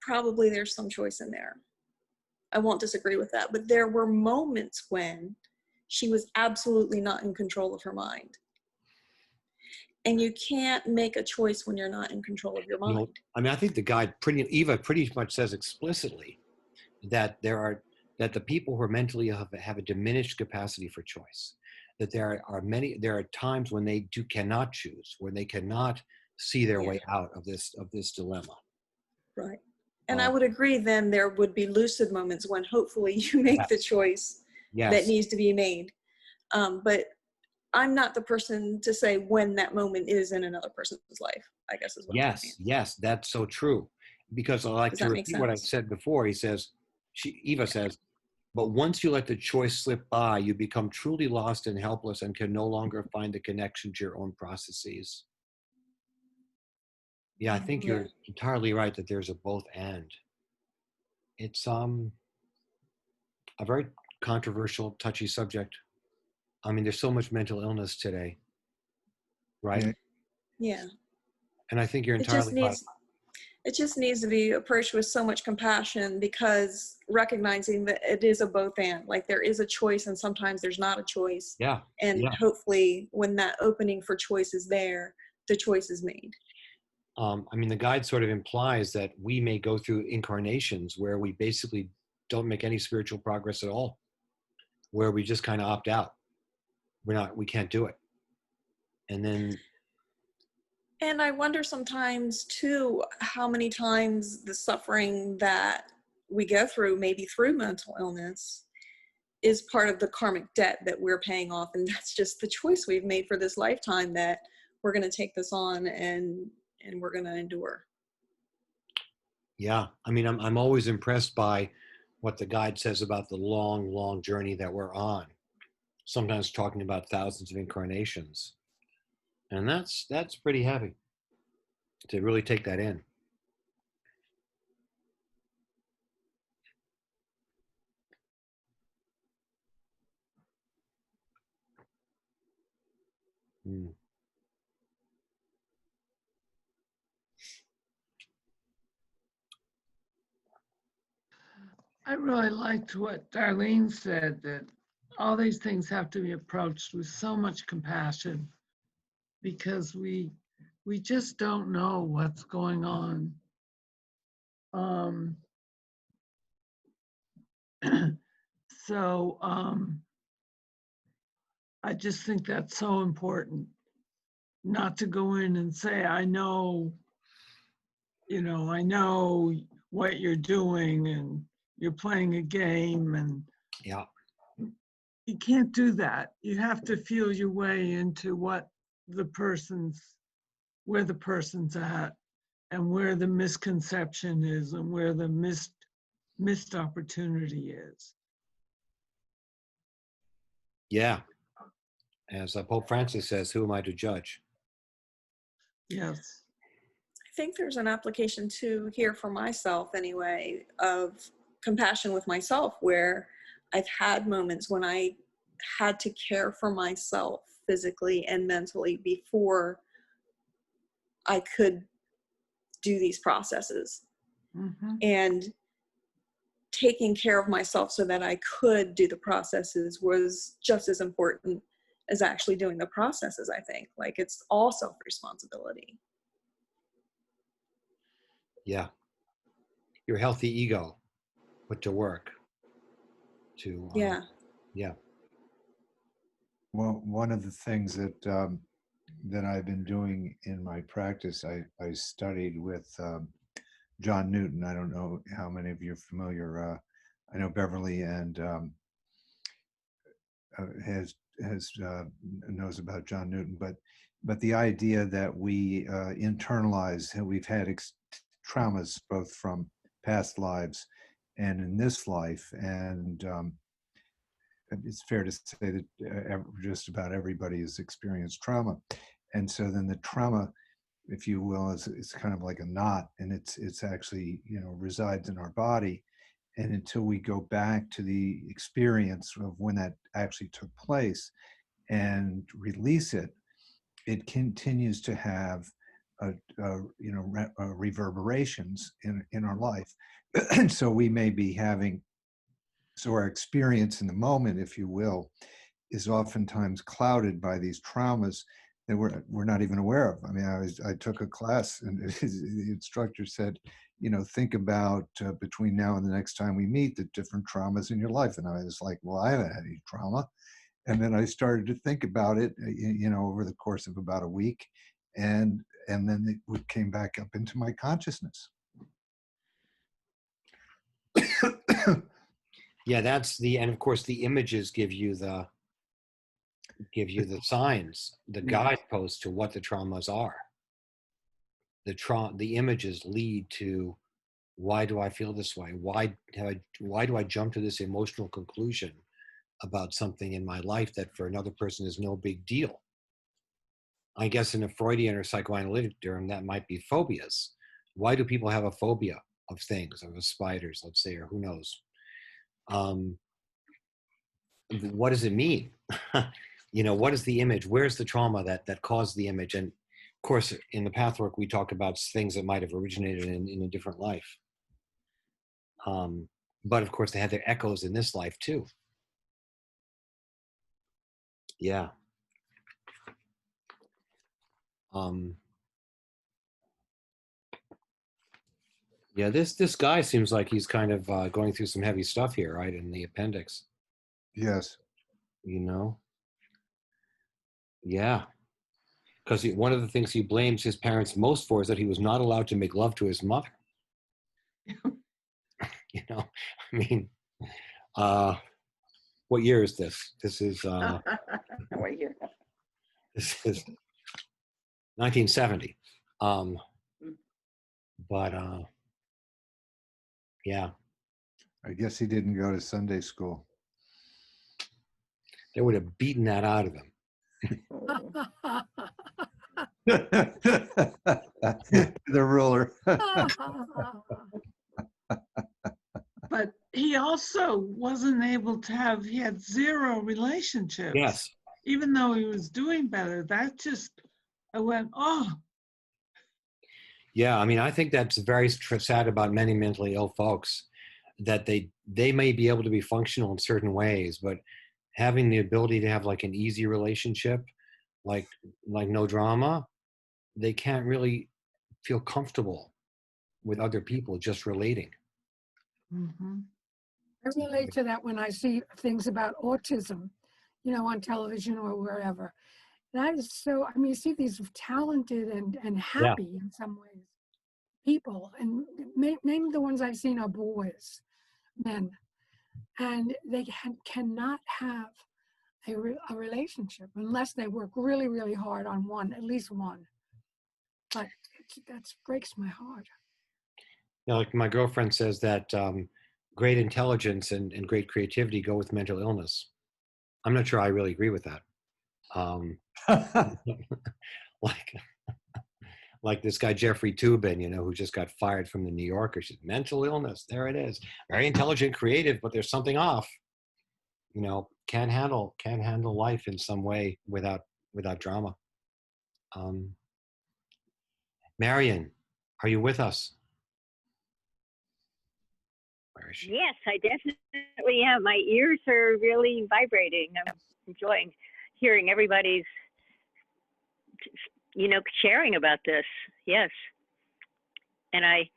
Probably there's some choice in there. I won't disagree with that. But there were moments when she was absolutely not in control of her mind. And you can't make a choice when you're not in control of your You know, mind. I mean, I think the guide Eva pretty much says explicitly that that the people who are mentally have a diminished capacity for choice. That there are times when they cannot choose, when they cannot see their way out of this dilemma. Right. And I would agree then there would be lucid moments when hopefully you make the choice that needs to be made. But I'm not the person to say when that moment is in another person's life, I guess is what I'm saying. Yes, that's so true. Because I like Does to that make repeat what I sense? said before. Eva says, but once you let the choice slip by, you become truly lost and helpless and can no longer find the connection to your own processes. Yeah, I think you're entirely right that there's a both and. It's a very controversial, touchy subject. I mean, there's so much mental illness today, right? Yeah. And I think you're It just entirely right. needs to be approached with so much compassion, because recognizing that it is a both and, like there is a choice and sometimes there's not a choice. Yeah. And hopefully when that opening for choice is there, the choice is made. I mean, the guide sort of implies that we may go through incarnations where we basically don't make any spiritual progress at all, where we just kind of opt out. We can't do it. And then. And I wonder sometimes too, how many times the suffering that we go through, maybe through mental illness, is part of the karmic debt that we're paying off. And that's just the choice we've made for this lifetime, that we're going to take this on and we're going to endure. Yeah. I mean, I'm always impressed by what the guide says about the long, long journey that we're on. Sometimes talking about thousands of incarnations. And that's pretty heavy to really take that in. Mm. I really liked what Darlene said, that all these things have to be approached with so much compassion, because we just don't know what's going on. So I just think that's so important, not to go in and say, I know what you're doing and you're playing a game, and you can't do that. You have to feel your way into where the person's at, and where the misconception is, and where the missed opportunity is. Yeah. As Pope Francis says, who am I to judge? Yes. I think there's an application too here for myself anyway, of compassion with myself, where I've had moments when I had to care for myself physically and mentally before I could do these processes. Mm-hmm. And taking care of myself so that I could do the processes was just as important as actually doing the processes, I think. Like, it's all self-responsibility. Yeah. Your healthy ego put to work to, yeah. Well, one of the things that that I've been doing in my practice, I studied with John Newton. I don't know how many of you are familiar. I know Beverly and knows about John Newton, but the idea that we internalize, we've had traumas both from past lives and in this life, and it's fair to say that just about everybody has experienced trauma, and so then the trauma, if you will, is kind of like a knot, and it's actually resides in our body, and until we go back to the experience of when that actually took place and release it, it continues to have reverberations in our life. And so we may be having, so our experience in the moment, if you will, is oftentimes clouded by these traumas that we're not even aware of. I mean, I took a class and the instructor said, think about between now and the next time we meet, the different traumas in your life. And I was like, well, I haven't had any trauma. And then I started to think about it, over the course of about a week. And then it came back up into my consciousness. Yeah, and of course the images give you the signs, the guideposts to what the traumas are. The images lead to, why do I feel this way? Why do I jump to this emotional conclusion about something in my life that for another person is no big deal? I guess in a Freudian or psychoanalytic term, that might be phobias. Why do people have a phobia of things, of spiders, let's say, or who knows? What does it mean? What is the image? Where's the trauma that caused the image? And of course, in the Pathwork, we talk about things that might have originated in a different life. But of course, they had their echoes in this life too. Yeah. Yeah, this guy seems like he's kind of going through some heavy stuff here, right, in the appendix. Yes. Yeah. Because one of the things he blames his parents most for is that he was not allowed to make love to his mother. I mean, what year is this? This is What year? This is 1970. But yeah. I guess he didn't go to Sunday school. They would have beaten that out of him. The ruler. But he also wasn't able to he had zero relationships. Yes. Even though he was doing better, I went, oh. Yeah, I mean, I think that's very sad about many mentally ill folks, that they may be able to be functional in certain ways, but having the ability to have like an easy relationship, like no drama, they can't really feel comfortable with other people just relating. Mm-hmm. I relate to that when I see things about autism, on television or wherever. That is so, I mean, you see these talented and happy in some ways people, and mainly the ones I've seen are boys, men, and they cannot have a relationship unless they work really, really hard on one, at least one. But that breaks my heart. Like my girlfriend says that great intelligence and great creativity go with mental illness. I'm not sure I really agree with that. Like this guy Jeffrey Toobin, who just got fired from the New Yorker. She's mental illness. There it is. Very intelligent, creative, but there's something off. Can't handle life in some way without drama. Marion, are you with us? Where is she? Yes, I definitely am. My ears are really vibrating. I'm enjoying hearing everybody's, sharing about this. Yes. And I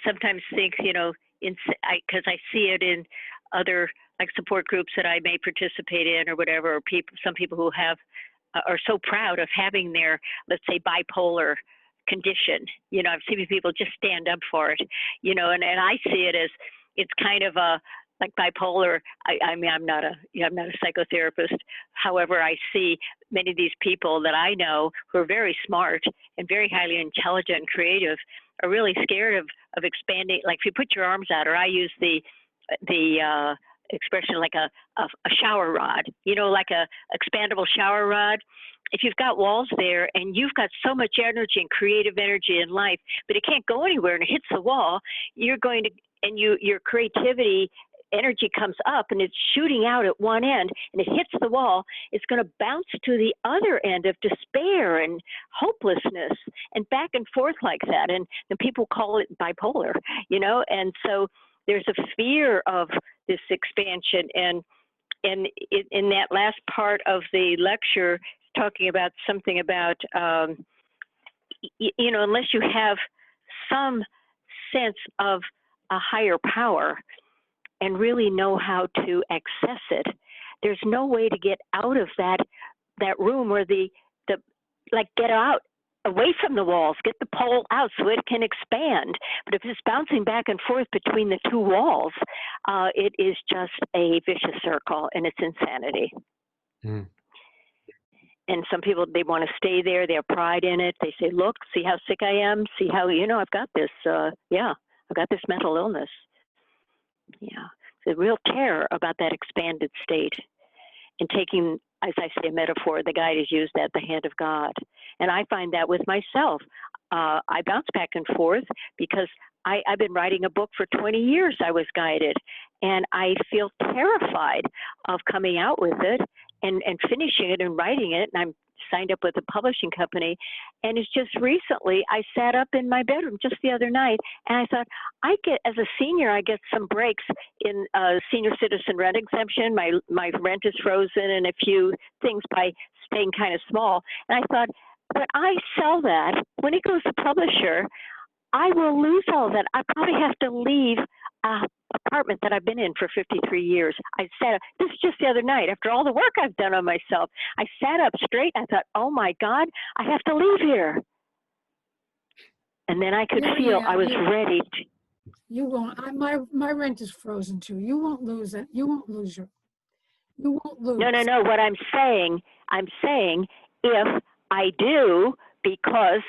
sometimes think, because I see it in other like support groups that I may participate in or whatever, or some people who are so proud of having their, let's say, bipolar condition. I've seen people just stand up for it, and I see it as, it's kind of like bipolar. I mean, I'm not a psychotherapist. However, I see many of these people that I know who are very smart and very highly intelligent and creative are really scared of expanding. Like if you put your arms out, or I use the expression like a shower rod, like a expandable shower rod. If you've got walls there and you've got so much energy and creative energy in life, but it can't go anywhere and it hits the wall, you're going to, and your creativity energy comes up and it's shooting out at one end and it hits the wall, it's going to bounce to the other end of despair and hopelessness and back and forth like that. And people call it bipolar, you know, and so there's a fear of this expansion. And in that last part of the lecture, talking about something about, you know, unless you have some sense of a higher power and really know how to access it, there's no way to get out of that room where like get out away from the walls, get the pole out so it can expand. But if it's bouncing back and forth between the two walls, it is just a vicious circle and it's insanity. Mm. And some people, they want to stay there. They have pride in it. They say, look, see how sick I am. See how, you know, I've got this, I've got this mental illness. Yeah, it's a real terror about that expanded state. And taking, as I say, a metaphor, the guide is used at the hand of God. And I find that with myself. I bounce back and forth because I've been writing a book for 20 years. I was guided. And I feel terrified of coming out with it and finishing it and writing it. And I'm signed up with a publishing company. And it's just recently, I sat up in my bedroom just the other night and I thought, as a senior, I get some breaks in senior citizen rent exemption. My rent is frozen and a few things by staying kind of small. And I thought, when I sell that, when it goes to publisher, I will lose all that. I probably have to leave an apartment that I've been in for 53 years. I sat up, this is just the other night, after all the work I've done on myself, I sat up straight. I thought, oh my God, I have to leave here. And then I could feel I was ready. You won't. My rent is frozen too. You won't lose it. You won't lose You won't lose. No. What I'm saying, if I do, because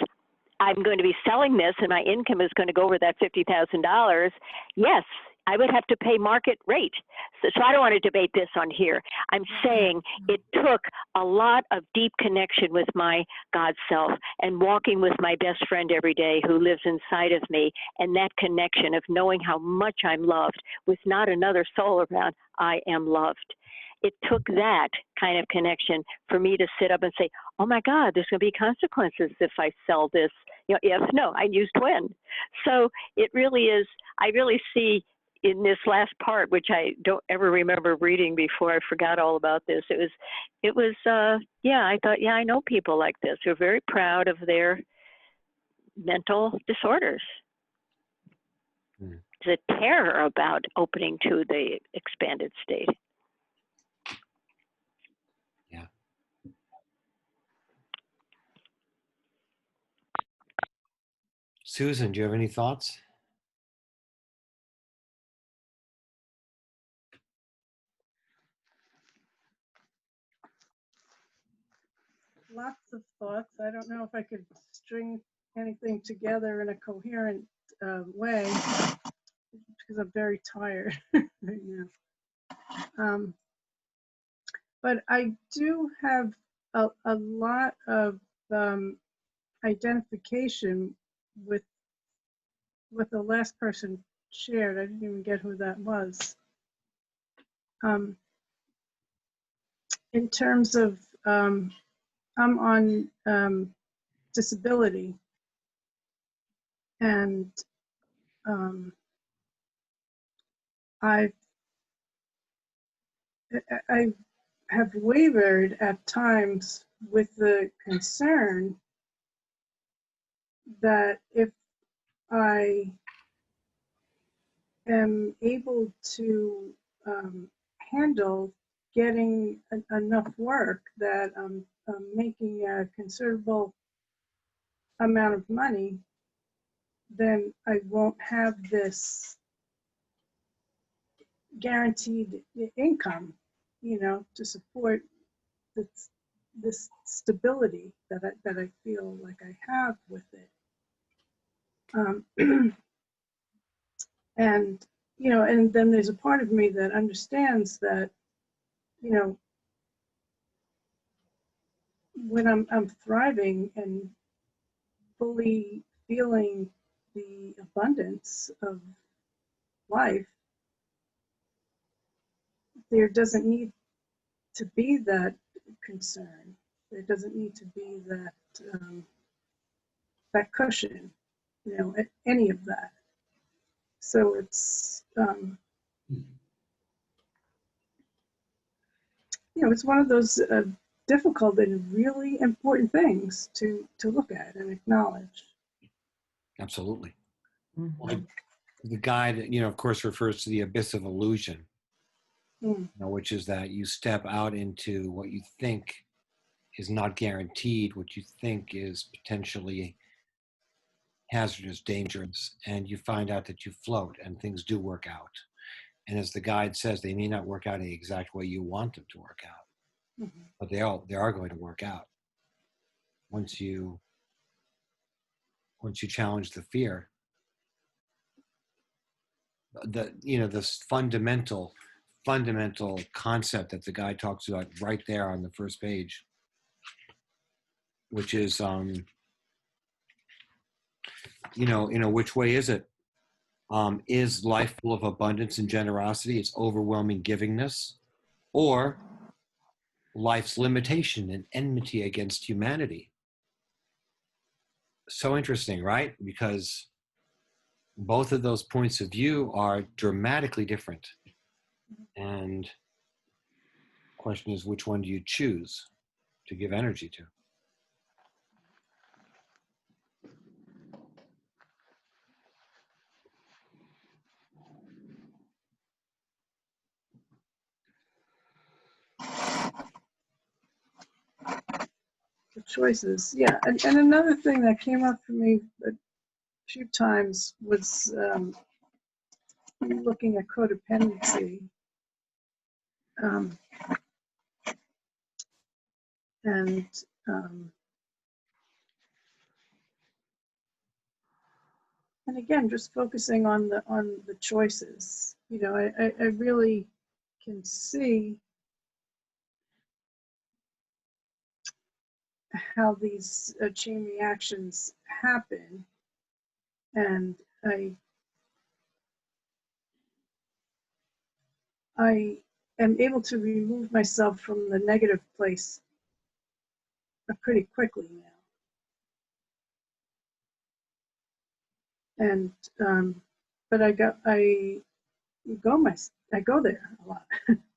I'm going to be selling this and my income is going to go over that $50,000, yes, I would have to pay market rate. So I don't want to debate this on here. I'm saying it took a lot of deep connection with my God self and walking with my best friend every day who lives inside of me, and that connection of knowing how much I'm loved with not another soul around. I am loved. It took that kind of connection for me to sit up and say, oh my God, there's going to be consequences if I sell this. You know, I used when. So it really is, I really see in this last part, which I don't ever remember reading before, I forgot all about this. I thought, I know people like this who are very proud of their mental disorders. There's a terror about opening to the expanded state. Susan, do you have any thoughts? Lots of thoughts. I don't know if I could string anything together in a coherent way because I'm very tired right now. But I do have a lot of identification with what the last person shared. I didn't even get who that was. In terms of, I'm on disability, and I have wavered at times with the concern that if I am able to handle getting enough work that I'm making a considerable amount of money, then I won't have this guaranteed income, to support this stability that I feel like I have with it. And and then there's a part of me that understands that, when I'm thriving and fully feeling the abundance of life, there doesn't need to be that concern. There doesn't need to be that that cushion, you know, any of that. So it's you know, it's one of those difficult and really important things to look at and acknowledge. Absolutely. Mm-hmm. Well, the guide, you know, of course, refers to the abyss of illusion, Mm. you know, which is that you step out into what you think is not guaranteed, what you think is potentially hazardous, dangerous, and you find out that you float and things do work out. And as the guide says, they may not work out in the exact way you want them to work out, Mhm. but they are going to work out once you challenge the fear. The you know this fundamental concept that the guy talks about right there on the first page, which is which way is it? Is life full of abundance and generosity, its overwhelming givingness, or life's limitation and enmity against humanity? So interesting, right? Because both of those points of view are dramatically different. And the question is, which one do you choose to give energy to? The choices, yeah. And another thing that came up for me a few times was looking at codependency. And again, just focusing on the choices. You know, I really can see how these chain reactions happen, and I am able to remove myself from the negative place pretty quickly now. And but I go there a lot.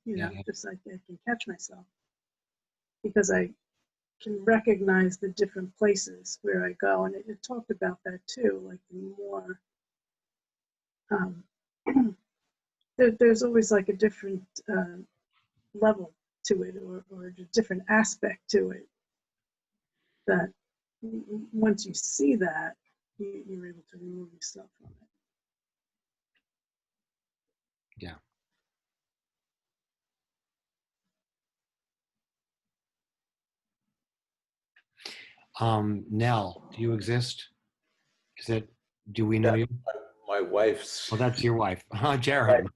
You know, Yeah. just like I can catch myself because I can recognize the different places where I go, and it talked about that too. Like the more there's always like a different level to it, or a different aspect to it. That once you see that, you're able to remove yourself from it. Yeah. Nell, do you exist? Do we know Yeah, you? my wife's. Well, that's your wife, Jared.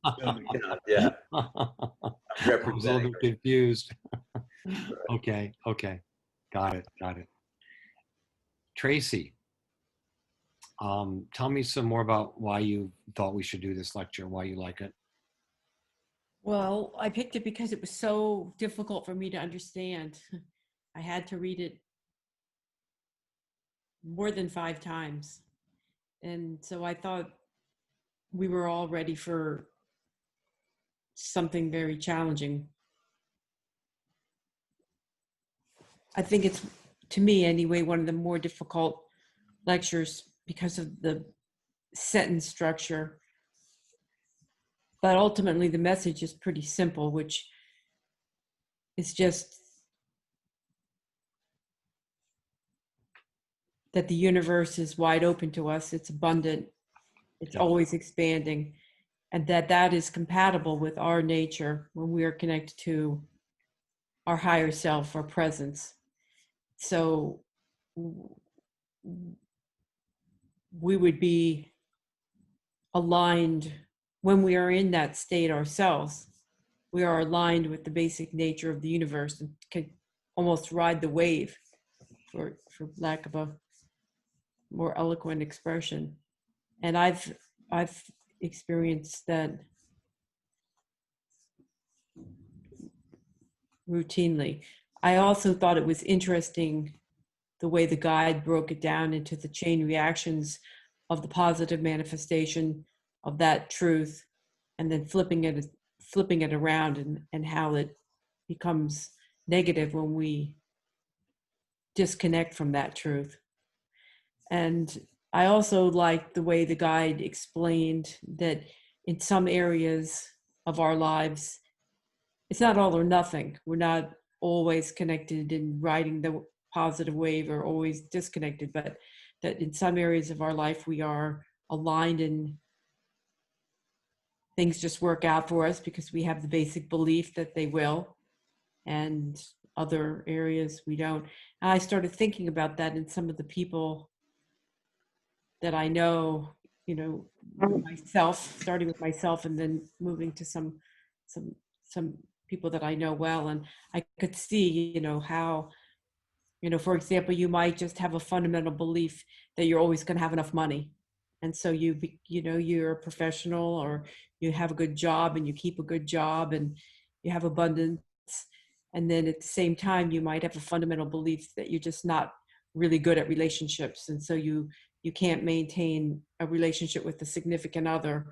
Yeah, I was a little representing bit confused. her. Okay. Got it. Tracy, tell me some more about why you thought we should do this lecture, why you like it. Well, I picked it because it was so difficult for me to understand. I had to read it more than 5 times. And so I thought we were all ready for something very challenging. I think it's, to me anyway, one of the more difficult lectures because of the sentence structure. But ultimately, the message is pretty simple, which is just that the universe is wide open to us. It's abundant. It's always expanding. And that is compatible with our nature when we are connected to our higher self, our presence. So we would be aligned when we are in that state ourselves. We are aligned with the basic nature of the universe and can almost ride the wave, for lack of a more eloquent expression. And I've experienced that routinely. I also thought it was interesting the way the guide broke it down into the chain reactions of the positive manifestation of that truth, and then flipping it around, and how it becomes negative when we disconnect from that truth. And I also liked the way the guide explained that in some areas of our lives, it's not all or nothing. We're not always connected and riding the positive wave, or always disconnected, but that in some areas of our life we are aligned and things just work out for us because we have the basic belief that they will, and other areas we don't. And I started thinking about that in some of the people that I know, you know, myself, starting with myself and then moving to some people that I know well. And I could see, you know, how, you know, for example, you might just have a fundamental belief that you're always going to have enough money. And so you know, you're a professional, or you have a good job and you keep a good job and you have abundance. And then at the same time, you might have a fundamental belief that you're just not really good at relationships. And so you can't maintain a relationship with a significant other,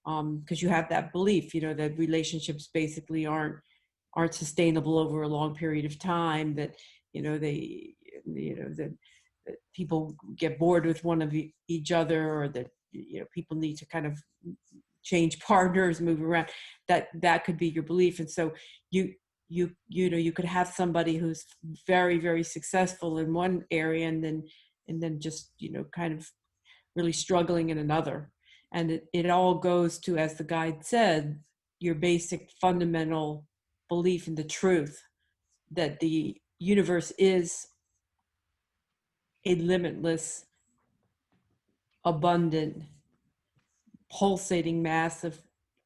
because you have that belief, you know, that relationships basically aren't sustainable over a long period of time, that, you know, that people get bored with one of each other, or that, you know, people need to kind of change partners, move around. That could be your belief. And so you know, you could have somebody who's very, very successful in one area, and then just, you know, kind of really struggling in another. And it all goes to, as the guide said, your basic fundamental belief in the truth that the universe is a limitless, abundant, pulsating mass of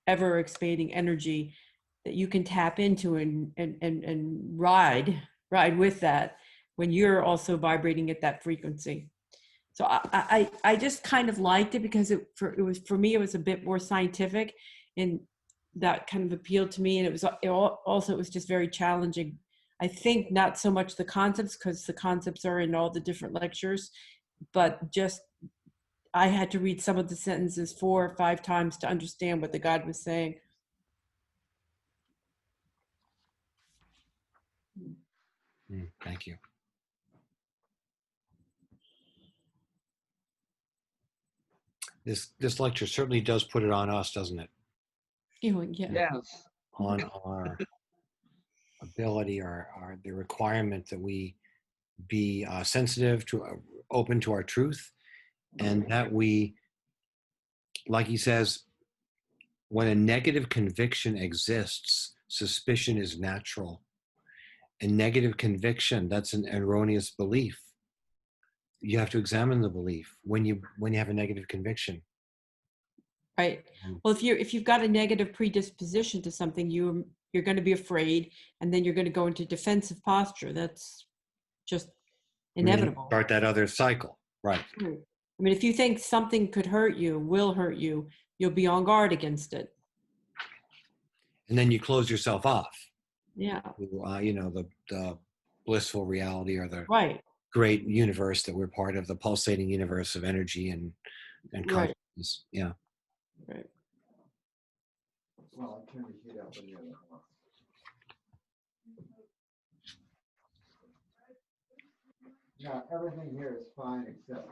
ever expanding energy that you can tap into and ride with that, when you're also vibrating at that frequency. So I just kind of liked it because for me it was a bit more scientific, and that kind of appealed to me. And it was just very challenging. I think not so much the concepts, because the concepts are in all the different lectures, but just I had to read some of the sentences 4 or 5 times to understand what the guide was saying. Thank you. This lecture certainly does put it on us, doesn't it? Yeah. Yes. On our ability, or the requirement that we be sensitive to, open to our truth, and that we, like he says, when a negative conviction exists, suspicion is natural. A negative conviction, that's an erroneous belief. You have to examine the belief when you have a negative conviction. Right. Well, if you've got a negative predisposition to something, you're going to be afraid, and then you're going to go into defensive posture. That's just inevitable. Start that other cycle, right? I mean, if you think something could hurt you, will hurt you, you'll be on guard against it. And then you close yourself off. Yeah. You know, the blissful reality, or the Right. great universe that we're part of, the pulsating universe of energy and Right. consciousness. Yeah. Right. Well, I turn the heat up a little more. Yeah, everything here is fine except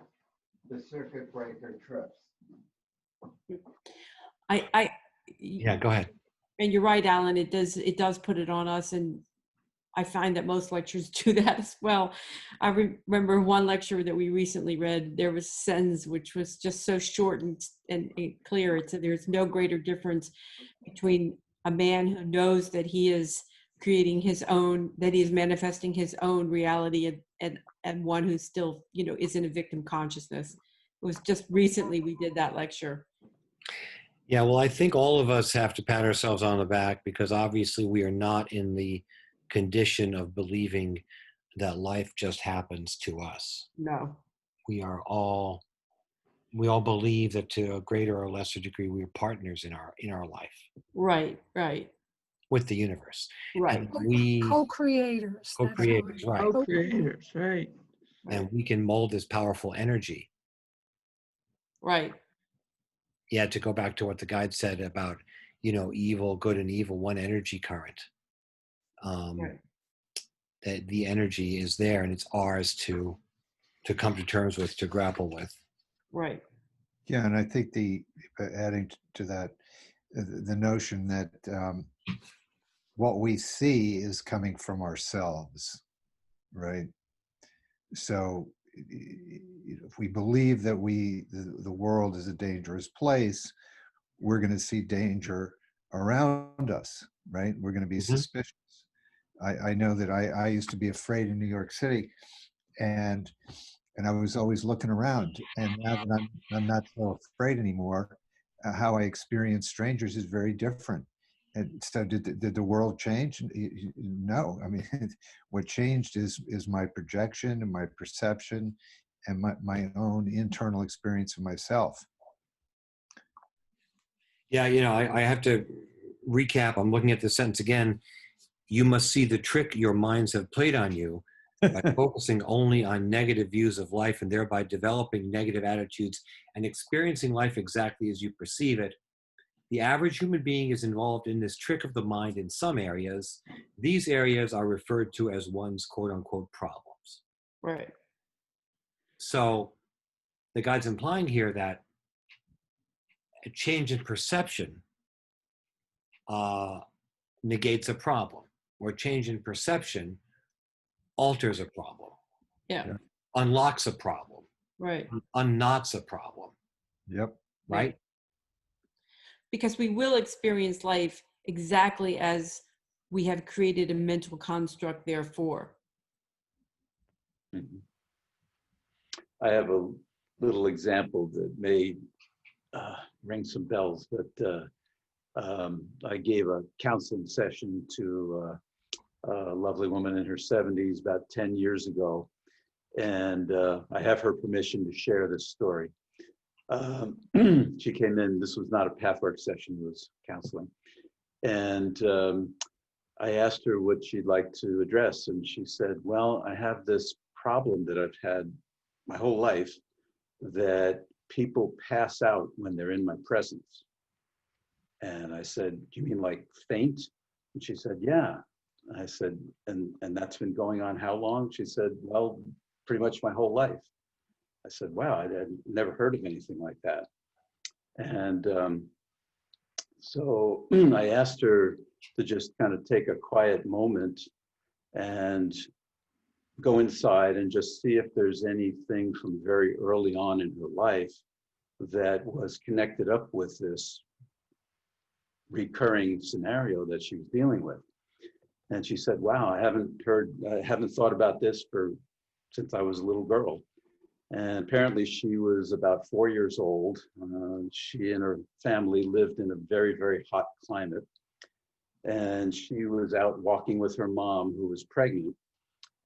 the circuit breaker trips. Yeah, go ahead. And you're right, Alan. It does put it on us, and I find that most lectures do that as well. I remember one lecture that we recently read. There was a sentence which was just so short and clear. It said, "There's no greater difference between a man who knows that he is creating his own, that he is manifesting his own reality, and one who still, you know, is in a victim consciousness." It was just recently we did that lecture. Yeah, well, I think all of us have to pat ourselves on the back, because obviously we are not in the condition of believing that life just happens to us. No. We all believe that to a greater or lesser degree we are partners in our life. Right. with the universe. Right. And we Co-creators. that's the co-creators, word. right? Co-creators, right. And we can mold this powerful energy. Right. Yeah, to go back to what the guide said about, evil, good and evil, one energy current. Right. That the energy is there and it's ours to come to terms with, to grapple with. Right. Yeah, and I think adding to that, the notion that what we see is coming from ourselves, right? So if we believe that the world is a dangerous place, we're going to see danger around us, right? We're going to be suspicious. I know that I used to be afraid in New York City, and I was always looking around. And now that I'm not so afraid anymore, how I experience strangers is very different. And so, did the world change? No. I mean, what changed is my projection and my perception, and my own internal experience of myself. Yeah, I have to recap. I'm looking at this sentence again. You must see the trick your minds have played on you by focusing only on negative views of life and thereby developing negative attitudes and experiencing life exactly as you perceive it. The average human being is involved in this trick of the mind in some areas. These areas are referred to as one's quote unquote problems. Right. So the guide's implying here that a change in perception negates a problem, or change in perception alters a problem. Yeah. Unlocks a problem. Right. Unknots a problem. Yep. Right? Because we will experience life exactly as we have created a mental construct therefore. I have a little example that may ring some bells, but I gave a counseling session to a lovely woman in her 70s about 10 years ago, and I have her permission to share this story. She came in, this was not a Pathwork session, it was counseling. And I asked her what she'd like to address. And she said, well, I have this problem that I've had my whole life, that people pass out when they're in my presence. And I said, do you mean like faint? And she said, yeah. I said, and that's been going on how long? She said, well, pretty much my whole life. I said, wow, I had never heard of anything like that. And so I asked her to just kind of take a quiet moment and go inside and just see if there's anything from very early on in her life that was connected up with this recurring scenario that she was dealing with. And she said, wow, I haven't thought about this since I was a little girl. And apparently she was about 4 years old. She and her family lived in a very, very hot climate. And she was out walking with her mom, who was pregnant.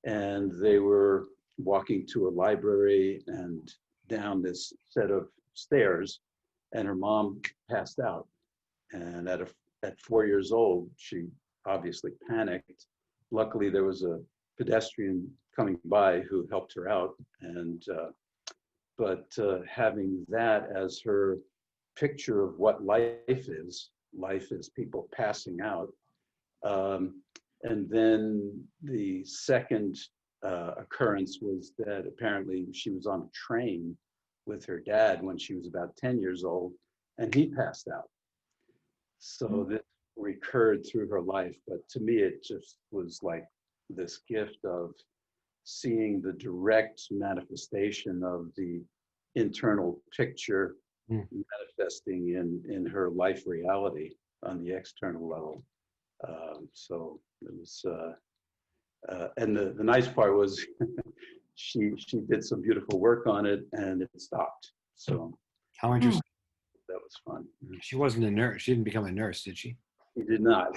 And they were walking to a library and down this set of stairs. And her mom passed out. And at 4 years old, she obviously panicked. Luckily, there was a pedestrian coming by who helped her out. And but having that as her picture of what life is people passing out. And then the second occurrence was that apparently she was on a train with her dad when she was about 10 years old, and he passed out. So this recurred through her life, but to me it just was like this gift of seeing the direct manifestation of the internal picture manifesting in her life reality on the external level. So it was, and the nice part was she did some beautiful work on it and it stopped. So how interesting. That was fun. She wasn't a nurse. She didn't become a nurse, did she? She did not.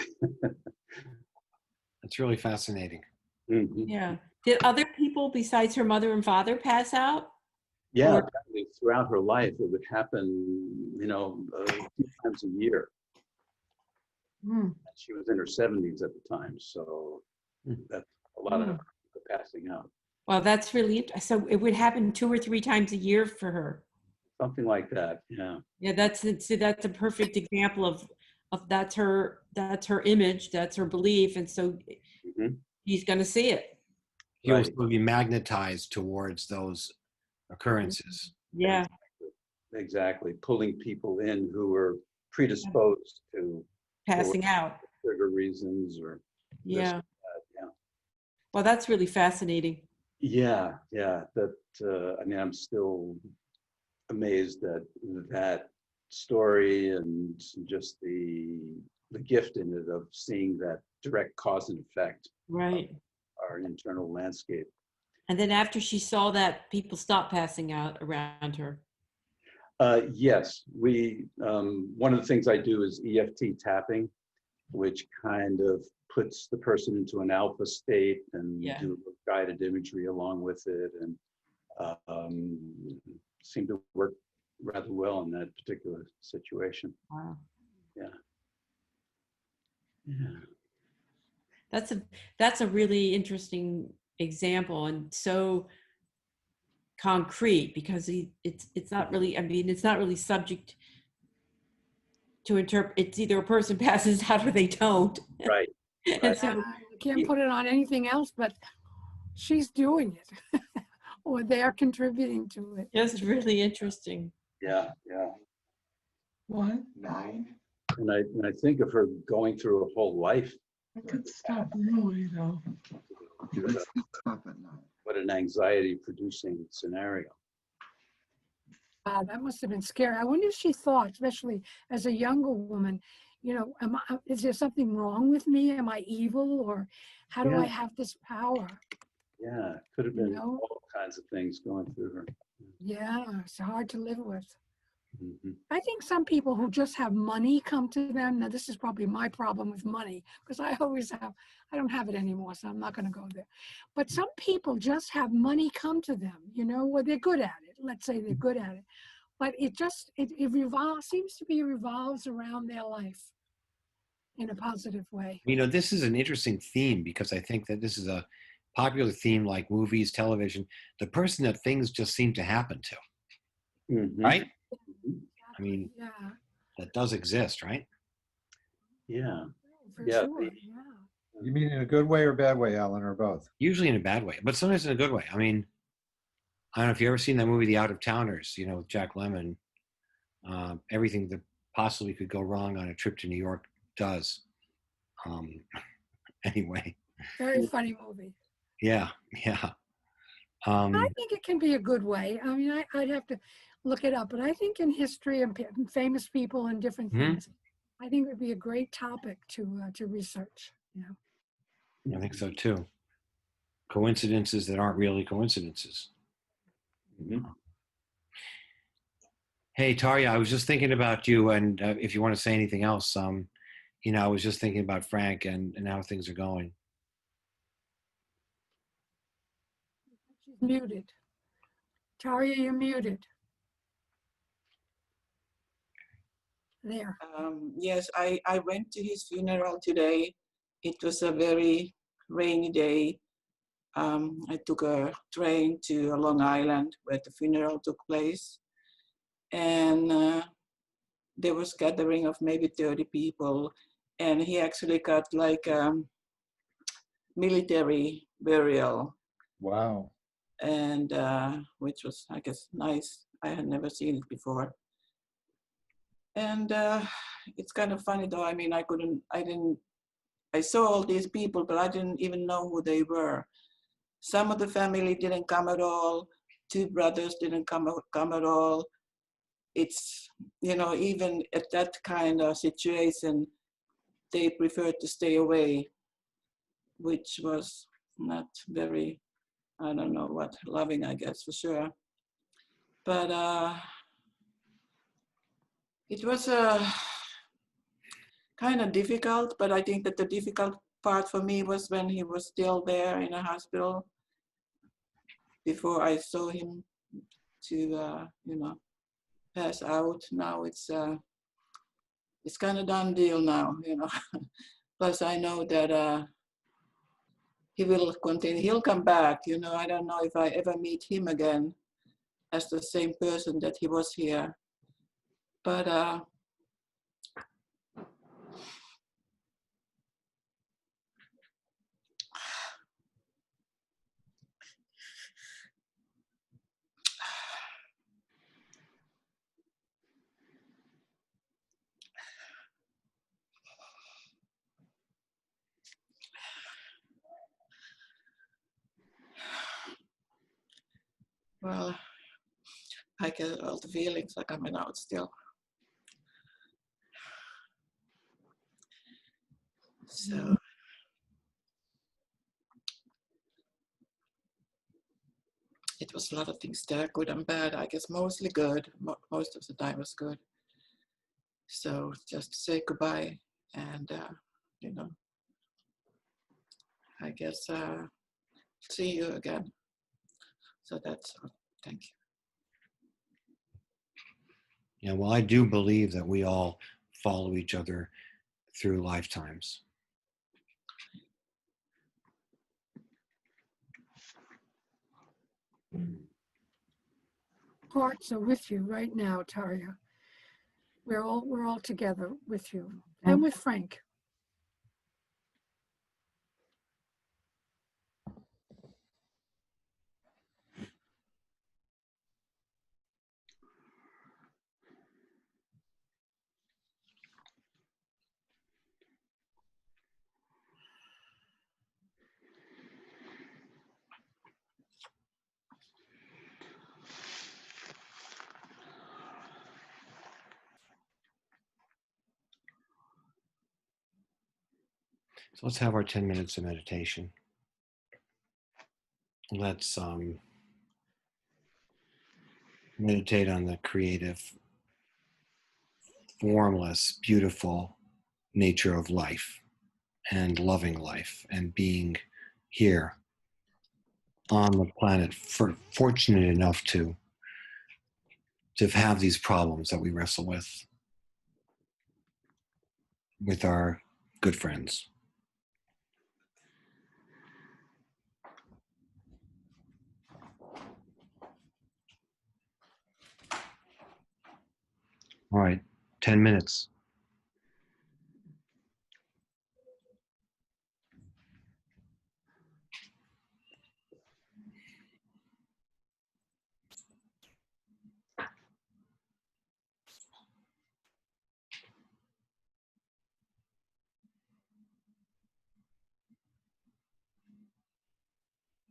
That's really fascinating. Mm-hmm. Yeah. Did other people besides her mother and father pass out? Yeah, Or- apparently throughout her life, it would happen, a few times a year. Mm. She was in her 70s at the time, so that's a lot of passing out. Well, that's really, so it would happen 2 or 3 times a year for her. Something like that, yeah. Yeah, that's a perfect example of that's her image, that's her belief, and so he's going to see it. You'll Right. still be magnetized towards those occurrences. Yeah, Exactly. Pulling people in who are predisposed to passing out. trigger reasons or this Yeah. or that, yeah. Well, that's really fascinating. Yeah, yeah. That I mean, I'm still amazed at that story and just the gift in it of seeing that direct cause and effect Right. of our internal landscape. And then after she saw that, people stopped passing out around her. Yes, we. One of the things I do is EFT tapping, which kind of puts the person into an alpha state and do guided imagery along with it, and seemed to work rather well in that particular situation. Wow. Yeah. Yeah. That's a really interesting example and so concrete because it's not really, I mean, it's not really subject to interpret. It's either a person passes out or they don't. Right. And so You can't put it on anything else, but she's doing it or they're contributing to it. just really interesting. Yeah. Yeah. 9. And I think of her going through a whole life. I could stop early though. What an anxiety-producing scenario. That must have been scary. I wonder if she thought, especially as a younger woman, you know, is there something wrong with me? Am I evil? Or how do I have this power? Yeah, could have been You know? all kinds of things going through her. Yeah, it's hard to live with. Mhm. I think some people who just have money come to them. Now, this is probably my problem with money because I don't have it anymore, so I'm not going to go there. But some people just have money come to them, you know, or they're good at it. Let's say they're good at it. But it revolves around their life in a positive way. You know, this is an interesting theme because I think that this is a popular theme like movies, television, the person that things just seem to happen to, right? I mean, Yeah, that does exist, right? Yeah. for Yeah, sure. the- Yeah. You mean in a good way or bad way, Alan, or both? Usually in a bad way, but sometimes in a good way. I mean, I don't know if you ever seen that movie, The Out of Towners, you know, with Jack Lemmon. Everything that possibly could go wrong on a trip to New York does. Anyway. Very funny movie. Yeah, yeah. I think it can be a good way. I mean, I'd have to look it up, but I think in history and famous people and different things, I think it would be a great topic to research. You know, I think so too. Coincidences that aren't really coincidences. Hey, Tarja, I was just thinking about you, and if you want to say anything else, you know, I was just thinking about Frank and how things are going. she's muted. Tarja, you're muted. There. Yes, I went to his funeral today. It was a very rainy day. I took a train to Long Island where the funeral took place. And there was gathering of maybe 30 people. And he actually got like military burial. Wow. And which was, I guess, nice. I had never seen it before. And it's kind of funny though. I mean, I saw all these people, but I didn't even know who they were. Some of the family didn't come at all. 2 brothers didn't come at all. It's, you know, even at that kind of situation, they preferred to stay away, which was not very, I don't know what, loving, I guess, for sure. But it was kind of difficult, but I think that the difficult part for me was when he was still there in a hospital before I saw him to, you know, pass out. Now it's it's kind of done deal now, you know. Plus, I know that he will continue. He'll come back, you know. I don't know if I ever meet him again as the same person that he was here. But well, I get all the feelings are coming out still. So it was a lot of things there, good and bad. I guess mostly good. Most of the time was good. So just to say goodbye and, you know, I guess see you again. So that's all. Thank you. Yeah, well, I do believe that we all follow each other through lifetimes. Hearts are with you right now, Tarja. We're all together with you and with Frank. So let's have our 10 minutes of meditation. Let's meditate on the creative, formless, beautiful nature of life and loving life and being here on the planet, fortunate enough to have these problems that we wrestle with our good friends. All right, 10 minutes.